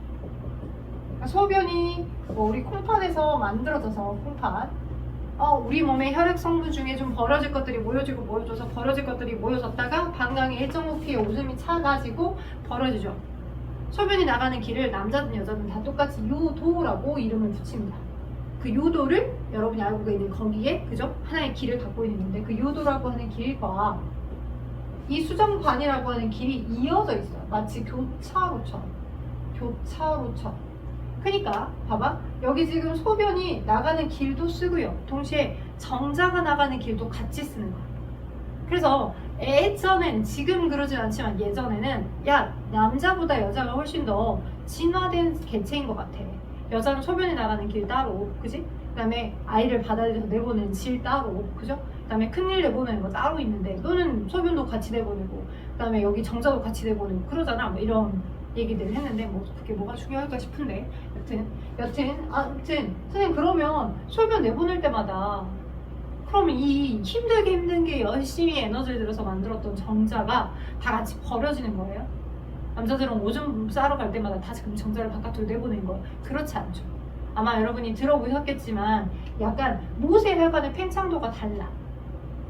그러니까 소변이 우리 콩팥에서 만들어져서 콩팥 우리 몸의 혈액 성분 중에 좀 버려질 것들이 모여지고 모여져서 버려질 것들이 모여졌다가 방광이 일정 높이에 오줌이 차가지고 버려지죠. 소변이 나가는 길을 남자든 여자든 다 똑같이 요도라고 이름을 붙입니다. 그 요도를 여러분이 알고 있는 거기에 그죠? 하나의 길을 갖고 있는데 그 요도라고 하는 길과 이 수정관이라고 하는 길이 이어져 있어요. 마치 교차로처럼. 그러니까 봐봐. 여기 지금 소변이 나가는 길도 쓰고요. 동시에 정자가 나가는 길도 같이 쓰는 거야. 그래서 예전엔, 지금 그러진 않지만 예전에는 야, 남자보다 여자가 훨씬 더 진화된 개체인 것 같아. 여자는 소변이 나가는 길 따로, 그지? 그 다음에 아이를 받아들여서 내보내는 질 따로, 그죠? 그 다음에 큰일 내보내는 거 따로 있는데 너는 소변도 같이 내보내고 그 다음에 여기 정자도 같이 내보내고 그러잖아. 뭐 이런 얘기들을 했는데 뭐 그게 뭐가 중요할까 싶은데 여튼 선생님 그러면 소변 내보낼 때마다 그럼 이 힘든 게 열심히 에너지를 들여서 만들었던 정자가 다 같이 버려지는 거예요? 남자들은 오줌 싸러 갈 때마다 다 지금 정자를 바깥으로 내보내는 거예요? 그렇지 않죠. 아마 여러분이 들어보셨겠지만 약간 모세혈관의 팽창도가 달라.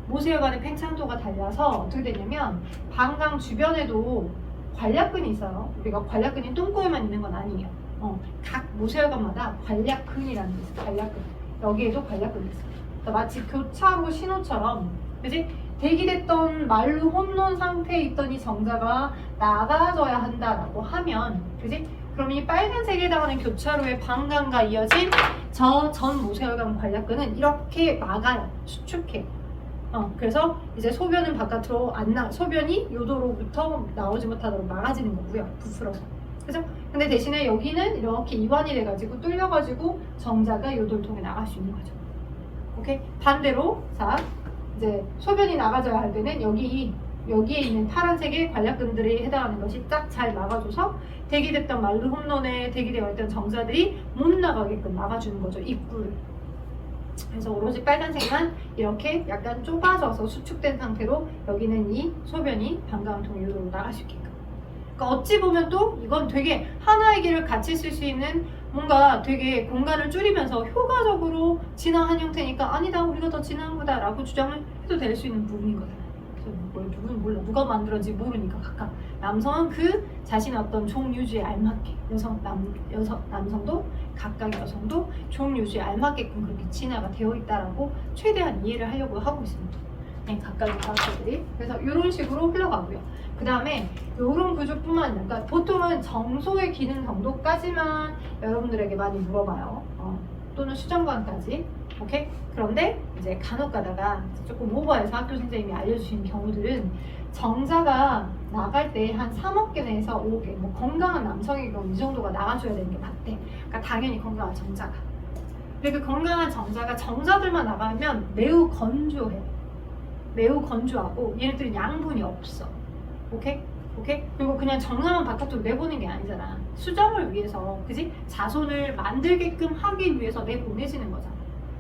모세혈관의 팽창도가 달라서 어떻게 되냐면 방광 주변에도 관략근이 있어요. 우리가 관략근이 똥꼬에만 있는 건 아니에요. 각 모세혈관마다 관략근이라는 게 있어요. 관략근. 여기에도 관략근이 있어요. 그러니까 마치 교차로 신호처럼, 그지? 대기됐던 만루 혼론 상태에 있던 이 정자가 나가져야 한다라고 하면, 그지? 그럼 이 빨간색에 해당하는 교차로의 방광과 이어진 저 전 모세혈관 관략근은 이렇게 막아요. 수축해요. 그래서 이제 소변은 바깥으로 소변이 요도로부터 나오지 못하도록 막아지는 거고요. 부풀어서. 그죠? 근데 대신에 여기는 이렇게 이완이 돼가지고 뚫려가지고 정자가 요도를 통해 나갈 수 있는 거죠. 오케이? 반대로, 자, 이제 소변이 나가져야 할 때는 여기에 있는 파란색의 관략근들이 해당하는 것이 딱 잘 막아줘서 대기됐던 말루 홈런에 대기되어 있던 정자들이 못 나가게끔 막아주는 거죠. 입구를. 그래서 오로지 빨간색만 이렇게 약간 좁아져서 수축된 상태로 여기는 이 소변이 방광을 통해 요도로 나갈 수 있게끔. 그러니까 어찌 보면 또 이건 되게 하나의 길을 같이 쓸 수 있는 뭔가 되게 공간을 줄이면서 효과적으로 진화한 형태니까 아니다 우리가 더 진화한 거다 라고 주장을 해도 될 수 있는 부분인 거잖아요. 그래서 누구는 몰라. 누가 만들었는지 모르니까 각각. 남성은 그 자신의 어떤 종 유지에 알맞게 남성도 각각의 여성도 종 유지에 알맞게끔 그렇게 진화가 되어 있다라고 최대한 이해를 하려고 하고 있습니다. 네, 각각의 과학자들이. 그래서 이런 식으로 흘러가고요. 그 다음에 이런 구조뿐만 아니라 그러니까 보통은 정소의 기능 정도까지만 여러분들에게 많이 물어봐요. 또는 수정관까지. 오케이? 그런데 이제 간혹 가다가 조금 오버해서 학교 선생님이 알려주시는 경우들은 정자가 나갈 때 한 3억 개 내에서 5개, 뭐 건강한 남성의 경우 이 정도가 나가줘야 되는 게 맞대. 그러니까 당연히 건강한 정자가. 근데 그 건강한 정자가 정자들만 나가면 매우 건조해. 매우 건조하고 얘네들은 양분이 없어. 오케이? 오케이? 그리고 그냥 정자만 바깥으로 내보내는 게 아니잖아. 수정을 위해서, 그지? 자손을 만들게끔 하기 위해서 내보내지는 거잖아.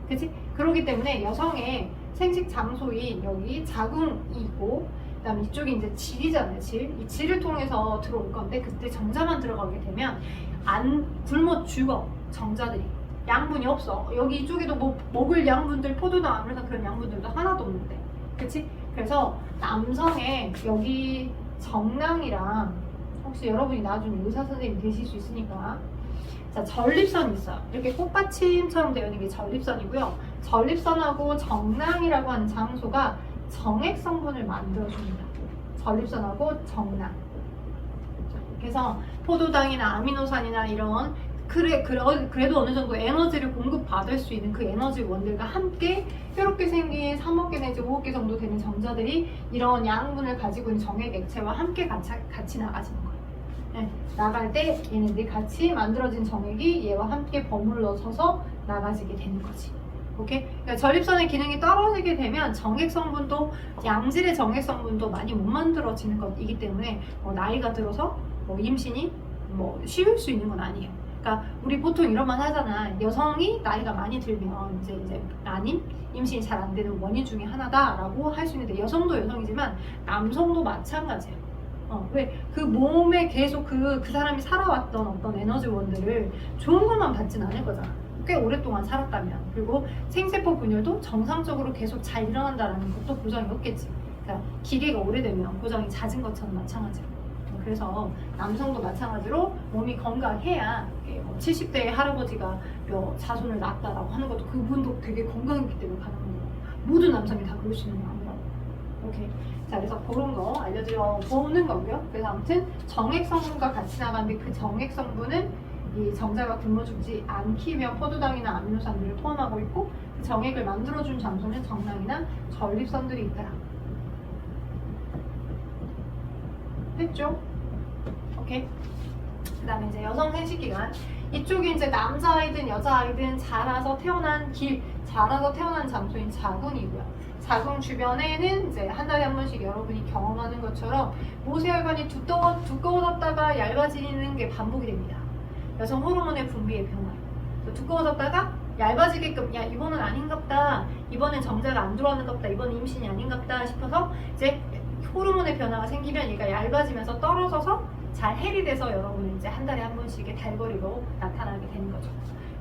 그치? 그렇기 때문에 여성의 생식 장소인 여기 자궁이 있고 그 다음에 이쪽이 이제 질이잖아요. 질. 이 질을 통해서 들어올 건데 그때 정자만 들어가게 되면 굶어 죽어. 정자들이. 양분이 없어. 여기 이쪽에도 뭐 먹을 양분들, 포도당 아무래도 그런 양분들도 하나도 없는데. 그치? 그래서 남성의 여기 정낭이랑 혹시 여러분이 나중에 의사 선생님 되실 수 있으니까 자, 전립선이 있어요. 이렇게 꽃받침처럼 되어 있는 게 전립선이고요. 전립선하고 정낭이라고 하는 장소가 정액 성분을 만들어줍니다. 전립선하고 정낭. 그래서 포도당이나 아미노산이나 이런 그래도 어느 정도 에너지를 공급받을 수 있는 그 에너지원들과 함께 이렇게 생긴 3억 개 내지 5억 개 정도 되는 정자들이 이런 양분을 가지고 있는 정액 액체와 함께 같이 나가지는 거예요. 네, 나갈 때 얘네들이 같이 만들어진 정액이 얘와 함께 버물러 서서 나가지게 되는 거지. 오케이? 그러니까 전립선의 기능이 떨어지게 되면 정액 성분도 양질의 정액 성분도 많이 못 만들어지는 것이기 때문에 나이가 들어서 임신이 쉬울 수 있는 건 아니에요. 그러니까 우리 보통 이런 말 하잖아. 여성이 나이가 많이 들면 이제 임신이 잘 안 되는 원인 중에 하나다라고 할 수 있는데 여성도 여성이지만 남성도 마찬가지예요. 왜? 그 몸에 계속 그 사람이 살아왔던 어떤 에너지원들을 좋은 것만 받진 않을 거잖아. 꽤 오랫동안 살았다면, 그리고 생세포 분열도 정상적으로 계속 잘 일어난다는 것도 보장이 없겠지. 그러니까 기계가 오래되면 보장이 잦은 것처럼 마찬가지로. 그래서 남성도 마찬가지로 몸이 건강해야 70대의 할아버지가 자손을 낳았다라고 하는 것도 그분도 되게 건강했기 때문에 가능한 거예요. 모든 남성이 다 그럴 수 있는 거 아니라고. 오케이. 자, 그래서 그런 거 알려드려 보는 거고요. 그래서 아무튼 정액 성분과 같이 나가는데 그 정액 성분은 이 정자가 굶어죽지 않기며 포도당이나 아미노산들을 포함하고 있고, 그 정액을 만들어준 장소는 정낭이나 전립선들이 있더라. 됐죠? 오케이. 그 다음에 이제 여성 생식기관. 이쪽이 이제 남자아이든 여자아이든 자라서 태어난 자라서 태어난 장소인 자궁이고요. 자궁 주변에는 이제 한 달에 한 번씩 여러분이 경험하는 것처럼 모세혈관이 두꺼워졌다가 얇아지는 게 반복이 됩니다. 여성 호르몬의 분비의 변화. 두꺼워졌다가 얇아지게끔, 야 이번은 아닌갑다, 이번엔 정자가 안 들어왔는갑다, 이번은 임신이 아닌갑다 싶어서 이제 호르몬의 변화가 생기면 얘가 얇아지면서 떨어져서 잘 해리돼서 여러분은 이제 한 달에 한 번씩의 달거리로 나타나게 되는 거죠.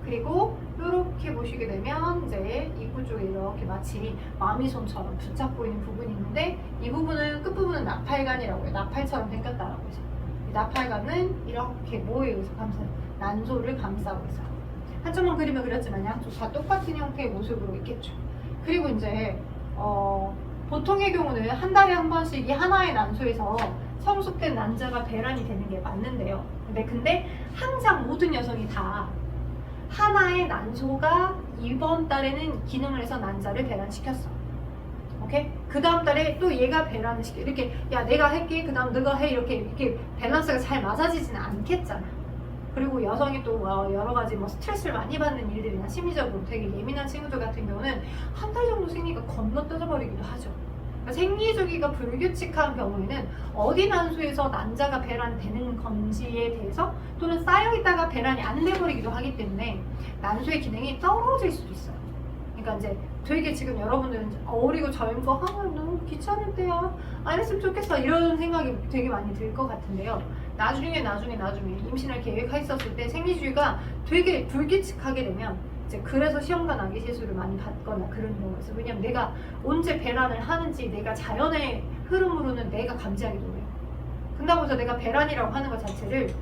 그리고 이렇게 보시게 되면 이제 입구 쪽에 이렇게 마치 마미손처럼 붙잡고 있는 부분이 있는데, 이 부분은 끝부분은 나팔관이라고 해요. 나팔처럼 생겼다라고 해서 이 나팔관은 이렇게 뭐에 의해서 감싸요? 난소를 감싸고 있어요. 한쪽만 그림을 그렸지만 양쪽 다 똑같은 형태의 모습으로 있겠죠. 그리고 이제 보통의 경우는 한 달에 한 번씩 이 하나의 난소에서 성숙된 난자가 배란이 되는 게 맞는데요. 근데 항상 모든 여성이 다 하나의 난소가 이번 달에는 기능을 해서 난자를 배란시켰어. 오케이? 그 다음 달에 또 얘가 배란을 시켜. 이렇게 야 내가 할게, 그 다음 너가 해, 이렇게 밸런스가 잘 맞아지지는 않겠잖아. 그리고 여성이 또 여러 가지 스트레스를 많이 받는 일들이나 심리적으로 되게 예민한 친구들 같은 경우는 한 달 정도 생리가 건너뛰어버리기도 하죠. 그러니까 생리주기가 불규칙한 경우에는 어디 난소에서 난자가 배란되는 건지에 대해서, 또는 쌓여있다가 배란이 안 돼버리기도 하기 때문에 난소의 기능이 떨어질 수도 있어요. 그러니까 이제 되게 지금 여러분들은 어리고 젊고 너무 귀찮을 때야, 안 했으면 좋겠어, 이런 생각이 되게 많이 들 것 같은데요. 나중에 임신을 계획했었을 때 생리주기가 되게 불규칙하게 되면 이제 그래서 시험관 아기 시술을 많이 받거나 그런 경우가 있어요. 왜냐면 내가 언제 배란을 하는지 내가 자연의 흐름으로는 내가 감지하기도 해요. 그런다고 해서 내가 배란이라고 하는 것 자체를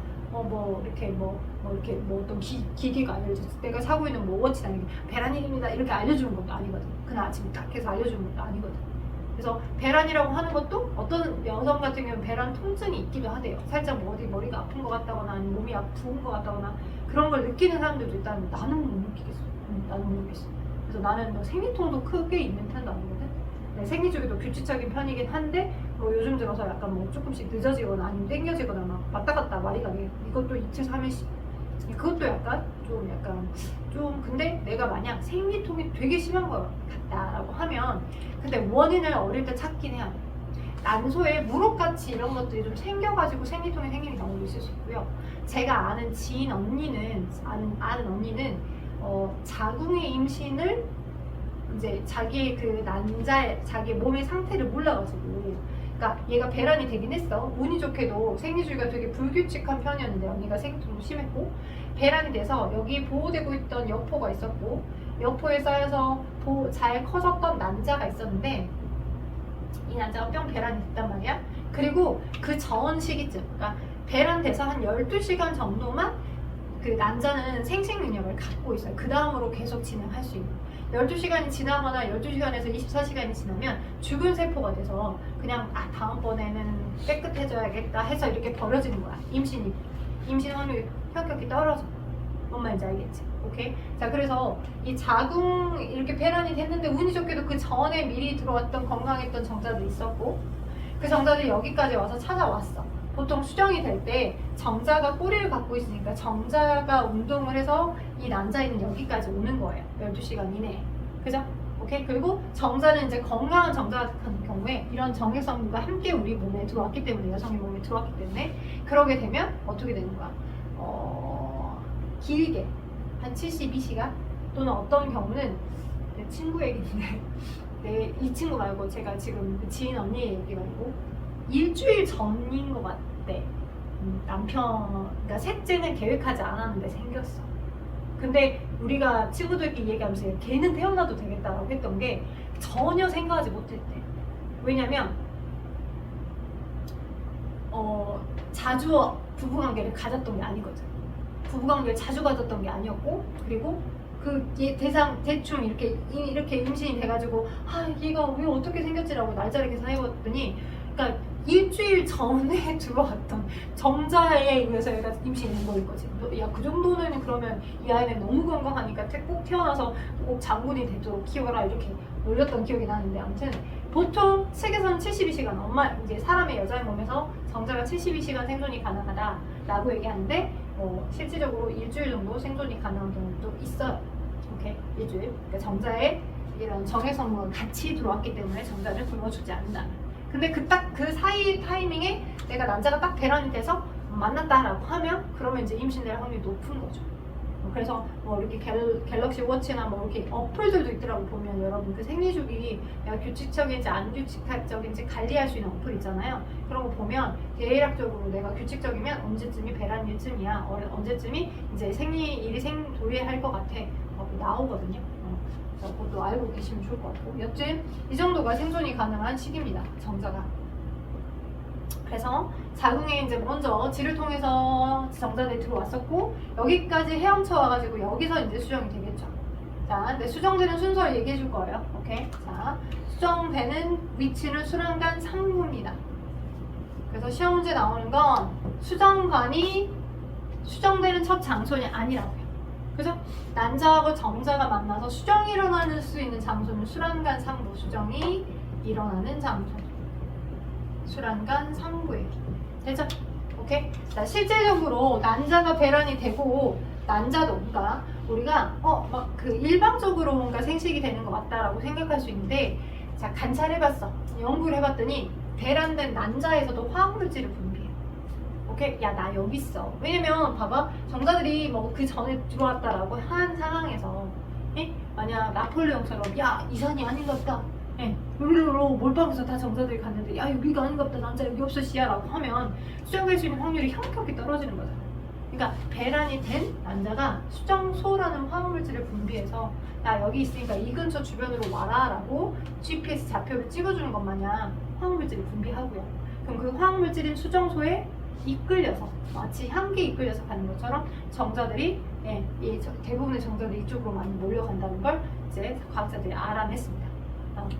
이렇게 어떤 기계가 알려줘서 내가 사고 있는 워치나 배란일입니다 이렇게 알려주는 것도 아니거든. 그날 아침에 딱 해서 알려주는 것도 아니거든. 그래서 배란이라고 하는 것도 어떤 여성 같은 경우는 배란 통증이 있기도 하대요. 살짝 어디 머리가 아픈 것 같다거나 아니면 몸이 부은 것 같다거나 그런 걸 느끼는 사람들도 있다는데 나는 못 느끼겠어. 나는 못 느끼겠어. 그래서 나는 생리통도 크게 있는 편도 아니거든. 네, 생리주기도 규칙적인 편이긴 한데 요즘 들어서 약간 조금씩 늦어지거나 아니면 땡겨지거나 막 왔다 갔다 말이 가게, 이것도 이틀 3일씩, 그것도 약간 좀 근데 내가 만약 생리통이 되게 심한 것 같다라고 하면, 근데 원인을 어릴 때 찾긴 해야 돼. 난소에 무릎같이 이런 것들이 좀 생겨가지고 생리통이 생기는 경우도 있을 수 있고요. 제가 아는 지인 언니는 아는 언니는 자궁의 임신을 이제 자기의 자기의 몸의 상태를 몰라가지고, 그러니까 얘가 배란이 되긴 했어. 운이 좋게도 생리주기가 되게 불규칙한 편이었는데 언니가 생리통도 심했고, 배란이 돼서 여기 보호되고 있던 여포가 있었고, 여포에 쌓여서 잘 커졌던 난자가 있었는데 이 난자가 뿅 배란이 됐단 말이야. 그리고 그 전 시기쯤, 그러니까 배란돼서 한 12시간 정도만 그 난자는 생식 능력을 갖고 있어요. 그 다음으로 계속 진행할 수 있는. 12시간이 지나거나 12시간에서 24시간이 지나면 죽은 세포가 돼서 그냥 다음번에는 깨끗해져야겠다 해서 이렇게 버려지는 거야. 임신 확률이 현격히 떨어져. 뭔 말인지 알겠지? 오케이? 자, 그래서 이 자궁 이렇게 배란이 됐는데 운이 좋게도 그 전에 미리 들어왔던 건강했던 정자들이 있었고, 그 정자들이 여기까지 와서 찾아왔어. 보통 수정이 될 때 정자가 꼬리를 갖고 있으니까 정자가 운동을 해서 이 난자에는 여기까지 오는 거예요. 12시간 이내에. 그죠? 오케이? 그리고 정자는 이제 건강한 정자 같은 경우에 이런 정액성분과 함께 우리 몸에 들어왔기 때문에, 여성의 몸에 들어왔기 때문에 그러게 되면 어떻게 되는 거야? 길게 한 72시간, 또는 어떤 경우는 내 친구 얘기인데 이 친구 말고 제가 지금 그 지인 언니 얘기 말고 일주일 전인 것 같대. 그러니까 셋째는 계획하지 않았는데 생겼어. 근데 우리가 친구들끼리 얘기하면서 걔는 태어나도 되겠다라고 했던 게 전혀 생각하지 못했대. 왜냐면 자주 부부관계를 가졌던 게 아니거든. 부부관계를 자주 가졌던 게 아니었고, 그리고 그 대충 이렇게 임신이 돼가지고 얘가 왜 어떻게 생겼지라고 날짜를 계산해봤더니, 그러니까 일주일 전에 들어왔던 정자에 의해서 얘가 임신이 된 거일 거지. 야, 그 정도는 그러면 이 아이는 너무 건강하니까 꼭 태어나서 꼭 장군이 되도록 키워라 이렇게 놀렸던 기억이 나는데, 아무튼 보통 책에서는 72시간, 이제 사람의 여자의 몸에서 정자가 72시간 생존이 가능하다라고 얘기하는데, 실질적으로 일주일 정도 생존이 가능한 경우도 있어요. 오케이, 일주일. 그러니까 정자에 이런 정해성분과 같이 들어왔기 때문에 정자를 굶어주지 않는다. 근데 그 사이 타이밍에 내가 난자가 딱 배란이 돼서 만났다라고 하면, 그러면 이제 임신될 확률이 높은 거죠. 그래서 이렇게 갤럭시 워치나 이렇게 어플들도 있더라고. 보면 여러분 그 생리주기 내가 규칙적인지 안 규칙적인지 관리할 수 있는 어플 있잖아요. 그런 거 보면 대략적으로 내가 규칙적이면 언제쯤이 배란일쯤이야, 언제쯤이 이제 생리일이 도래할 것 같아, 나오거든요. 그래서 그것도 알고 계시면 좋을 것 같고, 여튼 이 정도가 생존이 가능한 시기입니다, 정자가. 그래서 자궁에 이제 먼저 질을 통해서 정자들이 들어왔었고, 여기까지 헤엄쳐 와가지고 여기서 이제 수정이 되겠죠. 자, 근데 수정되는 순서를 얘기해 줄 거예요. 오케이. 자, 수정되는 위치는 수란관 상부입니다. 그래서 시험 문제 나오는 건 수정관이 수정되는 첫 장소는 아니라고요. 그죠? 난자하고 정자가 만나서 수정이 일어나는 수 있는 장소는 수란관 상부, 수정이 일어나는 장소. 수란관 상부에 되죠? 오케이? 자, 실제적으로 난자가 배란이 되고, 난자도 그러니까 우리가 그 일방적으로 뭔가 생식이 되는 것 같다라고 생각할 수 있는데, 자, 관찰해봤어. 연구를 해봤더니 배란된 난자에서도 화학물질을 분비해. 오케이? 야, 나 여기 있어. 왜냐면 봐봐, 정자들이 그 전에 들어왔다라고 한 상황에서, 만약 나폴레옹처럼 야, 이산이 아닌가 보다, 여기로 몰빵해서 다 정자들이 갔는데, 야, 여기가 아닌가 보다, 난자 여기 없어 씨야 라고 하면 수정될 수 있는 확률이 현격히 떨어지는 거잖아. 그러니까 배란이 된 난자가 수정소라는 화학물질을 분비해서 야, 여기 있으니까 이 근처 주변으로 와라 라고 GPS 좌표를 찍어주는 것 마냥 화학물질을 분비하고요. 그럼 그 화학물질인 수정소에 이끌려서, 마치 향기에 이끌려서 가는 것처럼 정자들이, 대부분의 정자들이 이쪽으로 많이 몰려간다는 걸 이제 과학자들이 알아냈습니다.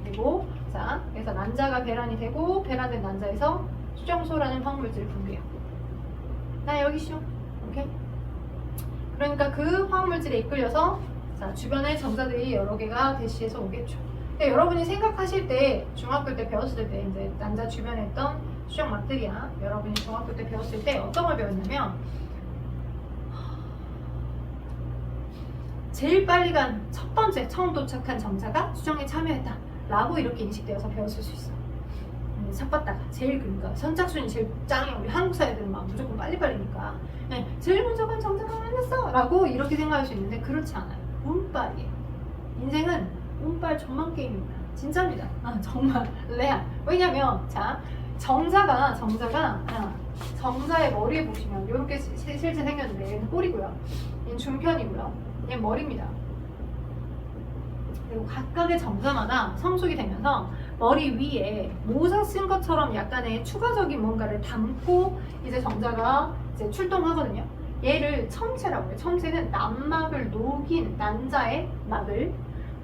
그리고 자, 그래서 난자가 배란이 되고, 배란된 난자에서 수정소라는 화학물질을 분비해요. 나 여기 있어. 오케이? 그러니까 그 화학물질에 이끌려서 자, 주변에 정자들이 여러 개가 대시해서 오겠죠. 근데 여러분이 생각하실 때, 중학교 때 배웠을 때, 이제 난자 주변에 있던 수정막들이야, 여러분이 중학교 때 배웠을 때 어떤 걸 배웠냐면, 제일 빨리 간 첫 번째 처음 도착한 정자가 수정에 참여했다 라고 이렇게 인식되어서 배웠을 수 있어. 삭봤다가 제일, 그러니까 선착순이 제일 짱이야. 우리 한국 사회들은 막 무조건 빨리빨리니까 제일 먼저 간 정자가 만났어 라고 이렇게 생각할 수 있는데, 그렇지 않아요. 운빨이에요. 인생은 운빨 전망 게임입니다. 진짜입니다. 정말 레알. 왜냐면 자, 정자의 머리에 보시면 이렇게 실제 생겼는데, 얘는 꼬리고요, 얘는 중편이고요, 얘는 머리입니다. 그리고 각각의 정자마다 성숙이 되면서 머리 위에 모자 쓴 것처럼 약간의 추가적인 뭔가를 담고 이제 정자가 이제 출동하거든요. 얘를 첨체라고 해요. 첨체는 난막을 녹인, 난자의 막을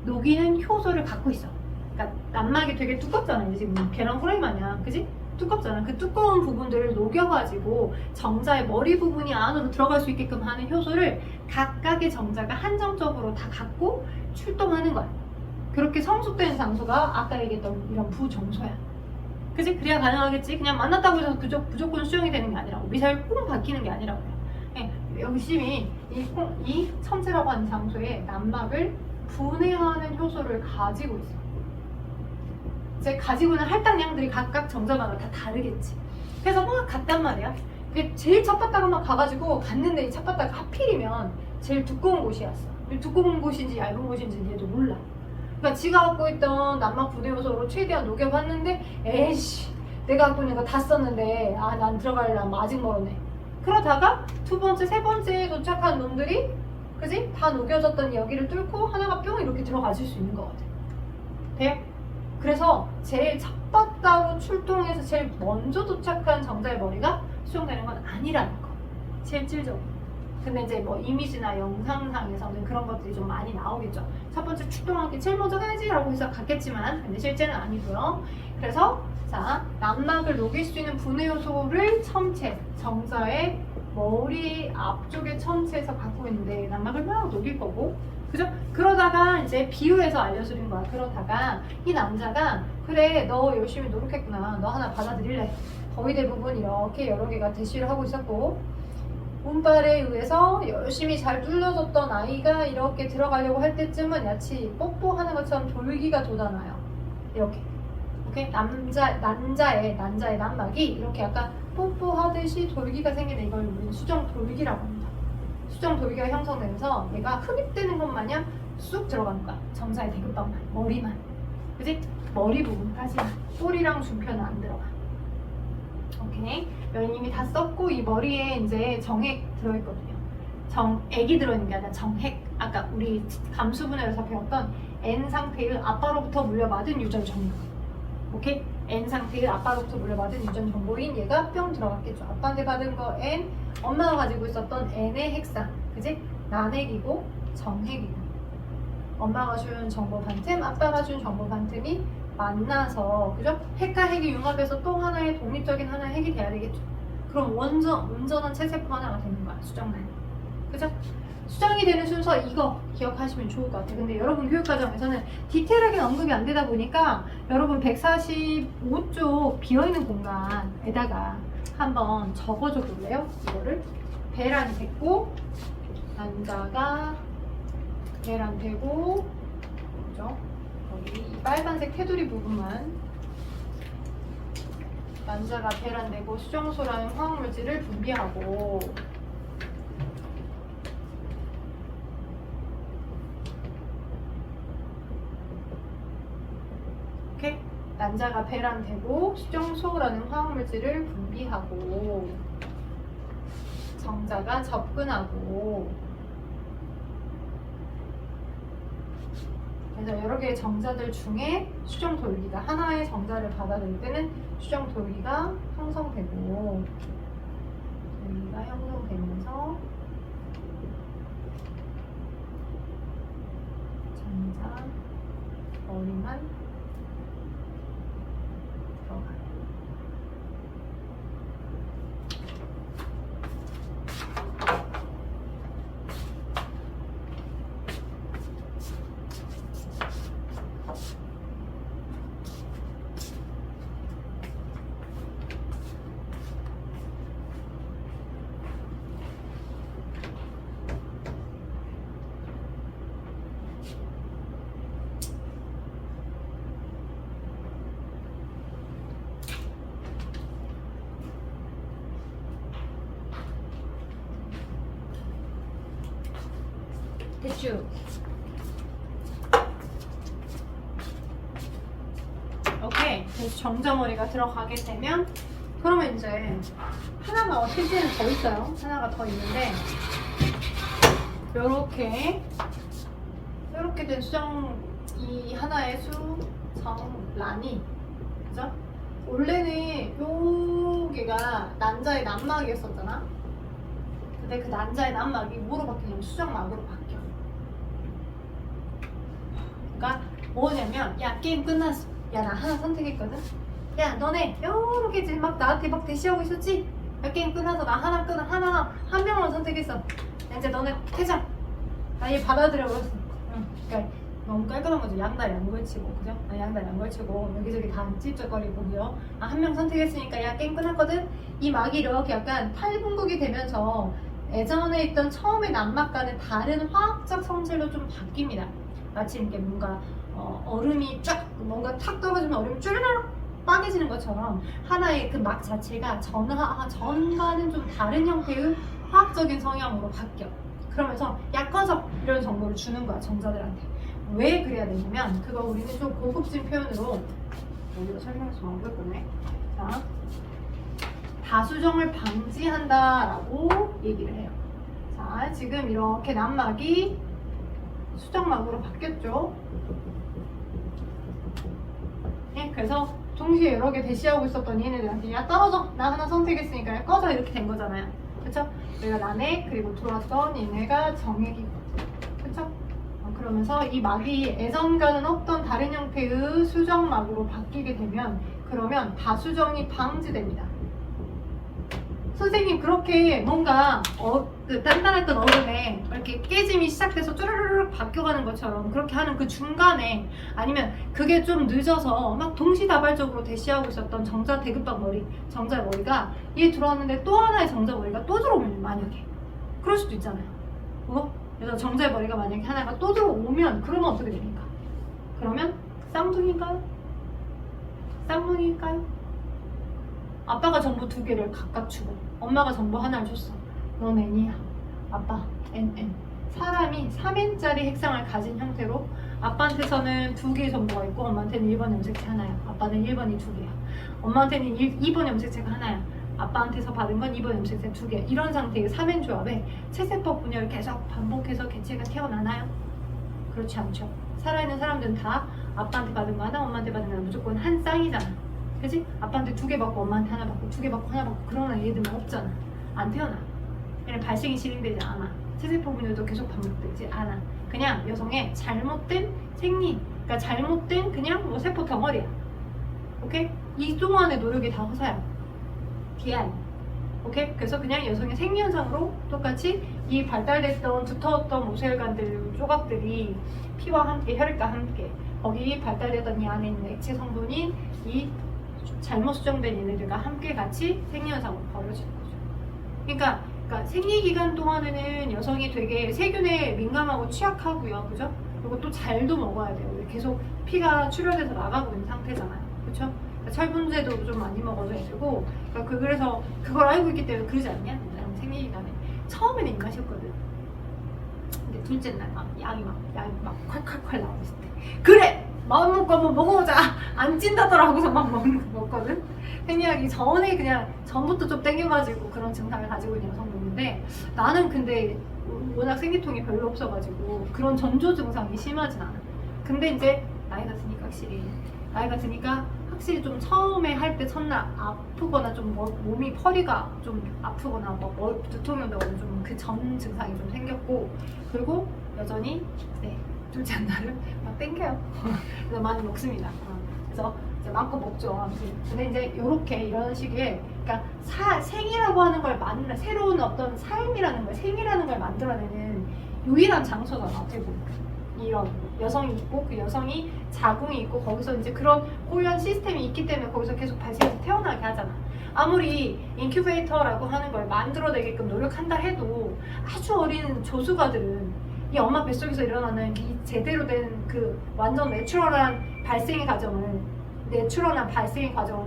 녹이는 효소를 갖고 있어. 그러니까 난막이 되게 두껍잖아. 이제 지금 계란 후라이 마냥, 그지? 두껍잖아. 그 두꺼운 부분들을 녹여가지고 정자의 머리 부분이 안으로 들어갈 수 있게끔 하는 효소를 각각의 정자가 한정적으로 다 갖고 출동하는 거야. 그렇게 성숙된 장소가 아까 얘기했던 이런 부정소야. 그치? 그래야 가능하겠지? 그냥 만났다고 해서 무조건 수정이 되는 게 아니라고, 미사일 꼭 바뀌는 게 아니라고요. 열심히 이 첨체라고 하는 장소에 난막을 분해하는 효소를 가지고 있어. 이제 가지고 있는 할당량들이 각각 정자마다 다 다르겠지. 그래서 막 갔단 말이야. 그게 제일 첫 바다가 막 가가지고 갔는데, 이 첫 바다가 하필이면 제일 두꺼운 곳이었어. 두꺼운 곳인지 얇은 곳인지 얘도 몰라. 그러니까 지가 갖고 있던 난막 분해 요소로 최대한 녹여봤는데, 에이씨, 내가 갖고 있는 거 다 썼는데 난 들어가려면 아직 멀었네. 그러다가 두 번째, 세 번째에 도착한 놈들이 그지? 다 녹여졌던 여기를 뚫고 하나가 뿅 이렇게 들어가질 수 있는 거거든. 돼? 그래서 제일 첫 바다로 출동해서 제일 먼저 도착한 정자의 머리가 수정되는 건 아니라는 거. 실질적으로. 근데 이제 뭐 이미지나 영상상에서는 그런 것들이 좀 많이 나오겠죠. 첫 번째 출동할 게 제일 먼저 가야지 라고 해서 갔겠지만 근데 실제는 아니고요. 그래서 자, 난막을 녹일 수 있는 분해 요소를 첨체, 정자의 머리 앞쪽의 첨체에서 갖고 있는데 난막을 막 녹일 거고, 그죠? 그러다가 이제 비유해서 알려주는 거야. 그러다가 이 남자가 그래 너 열심히 노력했구나, 너 하나 받아들일래. 거의 대부분 이렇게 여러 개가 대시를 하고 있었고, 운빨에 의해서 열심히 잘 뚫려졌던 아이가 이렇게 들어가려고 할 때쯤은 야치 뽀뽀하는 것처럼 돌기가 돋아나요. 이렇게. 오케이? 난자의 난막이 이렇게 약간 뽀뽀하듯이 돌기가 생기는 이걸 우리는 수정 돌기라고 합니다. 수정 돌기가 형성되면서 얘가 흡입되는 것 마냥 쑥 들어가는 거야. 정자의 대급방만, 머리만. 그지? 머리 부분까지만. 꼬리랑 중편은 안 들어가. 오케이. 여인님이 다 썼고 이 머리에 이제 정액 들어있거든요. 정액이 들어있는 게 아니라 정액. 아까 우리 감수분해에서 배웠던 N 상태의 아빠로부터 물려받은 유전 정보. 오케이? N 상태의 아빠로부터 물려받은 유전 정보인 얘가 뿅 들어갔겠죠. 아빠한테 받은 거 N, 엄마가 가지고 있었던 N의 핵상. 그지? 난핵이고 정핵이고. 엄마가 준 정보 반틈, 아빠가 준 정보 반틈이 만나서, 그죠? 핵과 핵이 융합해서 또 하나의 독립적인 하나의 핵이 돼야 되겠죠. 그럼 온전한 체세포 하나가 되는 거야, 수정란. 그죠? 수정이 되는 순서 이거 기억하시면 좋을 것 같아요. 근데 여러분 교육과정에서는 디테일하게 언급이 안 되다 보니까 여러분 145쪽 비어있는 공간에다가 한번 적어줘 볼래요? 이거를 배란 됐고, 난자가 배란 되고, 그죠? 여기 이 빨간색 테두리 부분만 난자가 배란되고 수정소라는 화학물질을 분비하고, 오케이? 난자가 배란되고 수정소라는 화학물질을 분비하고 정자가 접근하고, 그래서 여러 개의 정자들 중에 수정 돌기가 하나의 정자를 받아들일 때는 수정 돌기가 형성되고, 돌기가 형성되면서 정자 머리만 들어가요. 됐죠? 오케이. 그래서 정자머리가 들어가게 되면, 그러면 이제 하나가 실제는 더 있어요. 하나가 더 있는데, 요렇게 된 수정, 이 하나의 수정란이, 그죠? 원래는 요게가 난자의 난막이었었잖아. 근데 그 난자의 난막이 뭐로 바뀌냐면 수정막으로 바뀌어. 그러니까 뭐냐면, 야 게임 끝났어. 야 나 하나 선택했거든. 야 너네 요렇게 지금 막 나한테 막 대시하고 있었지? 야 게임 끝나서 나 한 명만 선택했어. 야, 이제 너네 퇴장. 나 얘 받아들여 버렸어. 응. 그러니까 너무 깔끔한 거죠. 양다리 안 걸치고, 그죠? 양다리 안 걸치고 여기저기 다 찝쩍거리고, 그죠? 한 명 선택했으니까 야 게임 끝났거든. 이 막이 이렇게 약간 탈분국이 되면서 예전에 있던 처음의 난막과는 다른 화학적 성질로 좀 바뀝니다. 마치 이렇게 뭔가 얼음이 쫙 뭔가 탁 떨어지면 얼음이 쭈르륵 빠개지는 것처럼 하나의 그 막 자체가 전과는 좀 다른 형태의 화학적인 성향으로 바뀌어. 그러면서 야 꺼져! 이런 정보를 주는 거야, 정자들한테. 왜 그래야 되냐면, 그거 우리는 좀 고급진 표현으로 여기로 설명해서 나올 거네. 자, 다수정을 방지한다라고 얘기를 해요. 자, 지금 이렇게 난막이 수정막으로 바뀌었죠. 네, 그래서 동시에 여러 개 대시하고 있었던 얘네들한테 야 떨어져! 나 하나 선택했으니까 꺼져! 이렇게 된 거잖아요. 그쵸? 얘가 난액, 그리고 들어왔던 얘네가 정액이거든. 그쵸? 그러면서 이 막이 예전과는 없던 다른 형태의 수정막으로 바뀌게 되면 그러면 다수정이 방지됩니다. 선생님 그렇게 뭔가 그 단단했던 얼음에 이렇게 깨짐이 시작돼서 쭈르르륵 바뀌어가는 것처럼 그렇게 하는 그 중간에 아니면 그게 좀 늦어서 막 동시다발적으로 대시하고 있었던 정자 대급방 머리, 정자 머리가 얘 들어왔는데 또 하나의 정자 머리가 또 들어오면 만약에 그럴 수도 있잖아요. 그래서 정자의 머리가 만약에 하나가 또 들어오면 그러면 어떻게 됩니까? 그러면 쌍둥이인가요? 쌍둥이일까요? 아빠가 정보 2개를 각각 주고 엄마가 정보 하나를 줬어. 넌 N이야. 아빠 NN. 사람이 3N짜리 핵상을 가진 형태로 아빠한테서는 2개의 정보가 있고 엄마한테는 1번 염색체 하나야. 아빠는 1번이 2개야. 엄마한테는 2번 염색체가 하나야. 아빠한테서 받은 건 2번 염색체 2개. 이런 상태의 3N 조합에 체세법 분열을 계속 반복해서 개체가 태어나나요? 그렇지 않죠. 살아있는 사람들은 다 아빠한테 받은 거 하나, 엄마한테 받은 거 하나 무조건 한 쌍이잖아. 그치? 아빠한테 2개 받고 엄마한테 하나 받고 2개 받고 하나 받고 그러나 얘들만 없잖아. 안 태어나. 그냥 발생이 실행되지 않아. 체세포 분열도 계속 반복되지 않아. 그냥 여성의 잘못된 생리, 그러니까 잘못된 그냥 뭐 세포 덩어리야. 오케이? 이 동안의 노력이 다 허사야. DI. 오케이? 그래서 그냥 여성의 생리 현상으로 똑같이 이 발달됐던 두터웠던 모세혈관들 조각들이 피와 함께 혈액과 함께 거기 발달되던 이 안에 있는 액체 성분인 이 잘못 수정된 얘네들과 함께 같이 생리 현상으로 벌어지는 거죠. 그러니까 생리 기간 동안에는 여성이 되게 세균에 민감하고 취약하고요, 그죠? 그리고 또 잘도 먹어야 돼요. 계속 피가 출혈돼서 나가고 있는 상태잖아요, 그렇죠? 철분제도 좀 많이 먹어줘야 되고, 그래서 그걸 알고 있기 때문에 그러지 않냐? 생리 기간에 처음에는 입맛이었거든. 근데 둘째 날 약이 막 콸콸콸 나왔을 때 그래! 마음 먹고 한번 먹어보자! 안 찐다더라 하고서 막 먹거든? 생리하기 전에 그냥 전부터 좀 땡겨가지고 그런 증상을 가지고 있는 여성분인데 나는 근데 워낙 생리통이 별로 없어가지고 그런 전조 증상이 심하진 않아. 근데 이제 나이가 드니까 확실히 좀 처음에 할 때 첫날 아프거나 좀 몸이 허리가 좀 아프거나 뭐 두통이 온다거나 좀 그 전 증상이 좀 생겼고 그리고 여전히 네, 둘째 날은 막 땡겨요. 그래서 많이 먹습니다. 그래서 이제 마음껏 먹죠. 근데 이제 이런 식의 그러니까 생이라고 하는 걸 새로운 어떤 삶이라는 걸 생이라는 걸 만들어내는 유일한 장소잖아. 어떻게 보면 이런 여성이 있고 그 여성이 자궁이 있고 거기서 이제 그런 고유한 시스템이 있기 때문에 거기서 계속 발생해서 태어나게 하잖아. 아무리 인큐베이터라고 하는 걸 만들어내게끔 노력한다 해도 아주 어린 조수가들은 이 엄마 뱃속에서 일어나는 이 제대로 된 그 완전 내추럴한 발생의 과정을